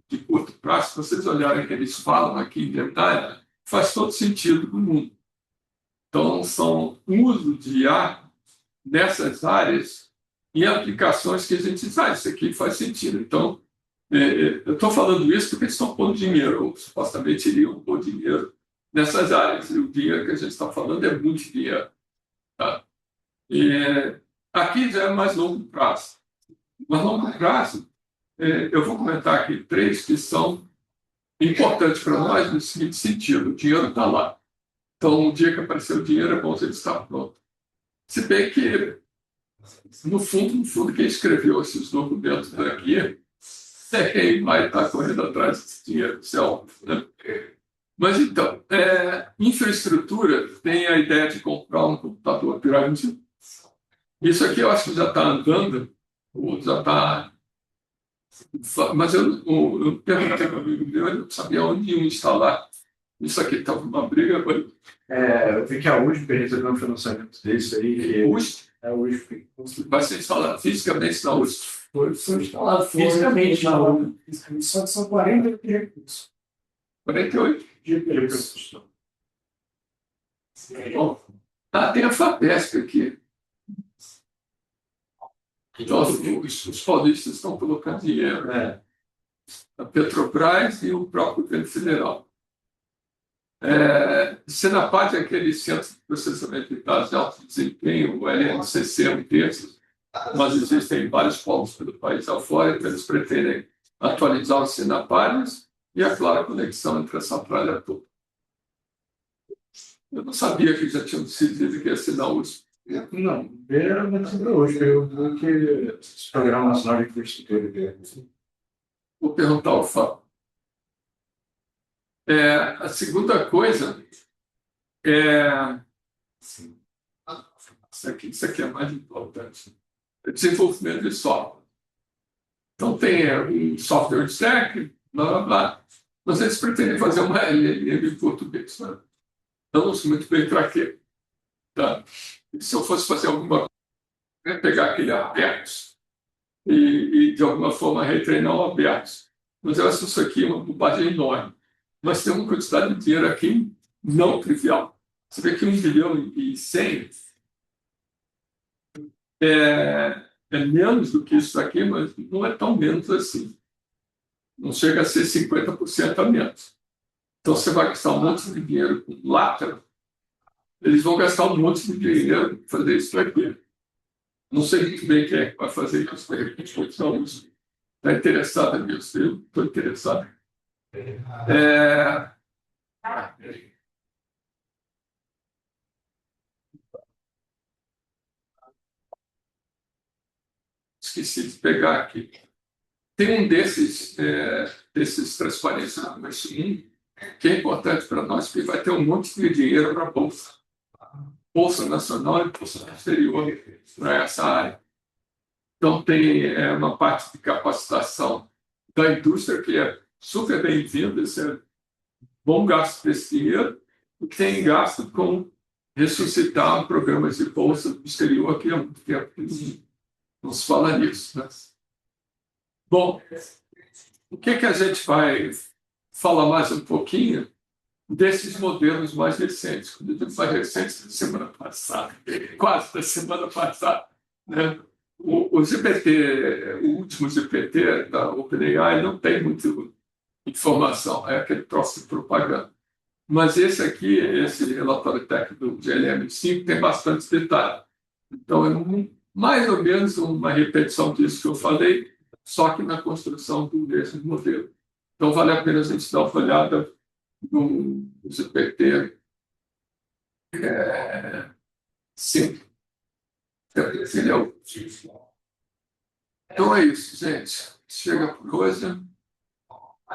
de curto prazo, se vocês olharem o que eles falam aqui em detalhe, faz todo sentido no mundo. Então, são uso de IA nessas áreas e aplicações que a gente diz, isso aqui faz sentido. Então, eu estou falando isso porque eles estão pondo dinheiro, ou supostamente iriam pôr dinheiro nessas áreas. E o dinheiro que a gente está falando é muito dinheiro. Tá? Aqui já é mais longo prazo. Mas longo prazo, eu vou comentar aqui 3 que são importantes para nós no seguinte sentido: o dinheiro está lá. Então, o dia que aparecer o dinheiro, é bom ele estar pronto. Se bem que, no fundo, quem escreveu esses documentos aqui é quem vai estar correndo atrás desse dinheiro, isso é óbvio. Né? Mas, então, infraestrutura tem a ideia de comprar um computador grande. Isso aqui eu acho que já está andando, ou já está. Mas eu perguntei para o amigo meu, ele não sabia onde iam instalar. Isso aqui estava uma briga. Eu vi que a USP recebeu um financiamento desse aí. USP? A USP. Vai ser instalado fisicamente na USP. Foi instalado fisicamente na USP. Só que são 48 recursos. 48? Recursos. Bom, tem a FAPESP aqui. Então, os paulistas estão colocando dinheiro. A Petrobras e o próprio governo federal. Senapad é aquele centro de processamento de dados de alto desempenho, o LNCC é um desses, mas existem vários polos pelo país afora, então eles pretendem atualizar os Senapads e, é claro, a conexão entre essa praia toda. Eu não sabia que já tinham decidido que ia ser na USP. Não, era hoje. Eu vi que esse Programa Nacional de Infraestrutura. Vou perguntar ao Fábio. A segunda coisa isso aqui é mais importante, desenvolvimento de software. Então, tem um software stack, blá, blá, blá, mas eles pretendem fazer uma LLM em português. Né? Eu não sei muito bem para quê. Tá? E se eu fosse fazer alguma coisa, pegar aquele abertos e, de alguma forma, retreinar o abertos. Mas eu acho isso aqui uma bobagem enorme. Mas tem uma quantidade de dinheiro aqui não trivial. Você vê que 1,1 bilhão é menos do que isso aqui, mas não é tão menos assim. Não chega a ser 50% a menos. Então, você vai gastar um monte de dinheiro com lata, eles vão gastar um monte de dinheiro para fazer isso aqui. Não sei muito bem quem é que vai fazer isso, de repente, pode ser alguém está interessado nisso. Eu estou interessado. É... Esqueci de pegar aqui. Tem um desses transparências no começo, que é importante para nós, porque vai ter um monte de dinheiro para a Bolsa. Bolsa Nacional e Bolsa Exterior para essa área. Então, tem uma parte de capacitação da indústria que é super bem-vinda, esse é bom gasto desse dinheiro, e tem gasto com ressuscitar programas de bolsa do exterior, que há muito tempo que não se fala nisso. Né? Bom, o que a gente vai falar mais um pouquinho desses modelos mais recentes? Quando eu digo mais recentes, da semana passada, quase da semana passada, né? O GPT, o último GPT da OpenAI não tem muita informação, é aquele troço de propaganda. Mas esse aqui, esse relatório técnico do GLM-5, tem bastante detalhe. Então, é mais ou menos uma repetição disso que eu falei, só que na construção do mesmo modelo. Então, vale a pena a gente dar uma olhada no GPT 5. Entendeu? Então é isso, gente. Chega por hoje.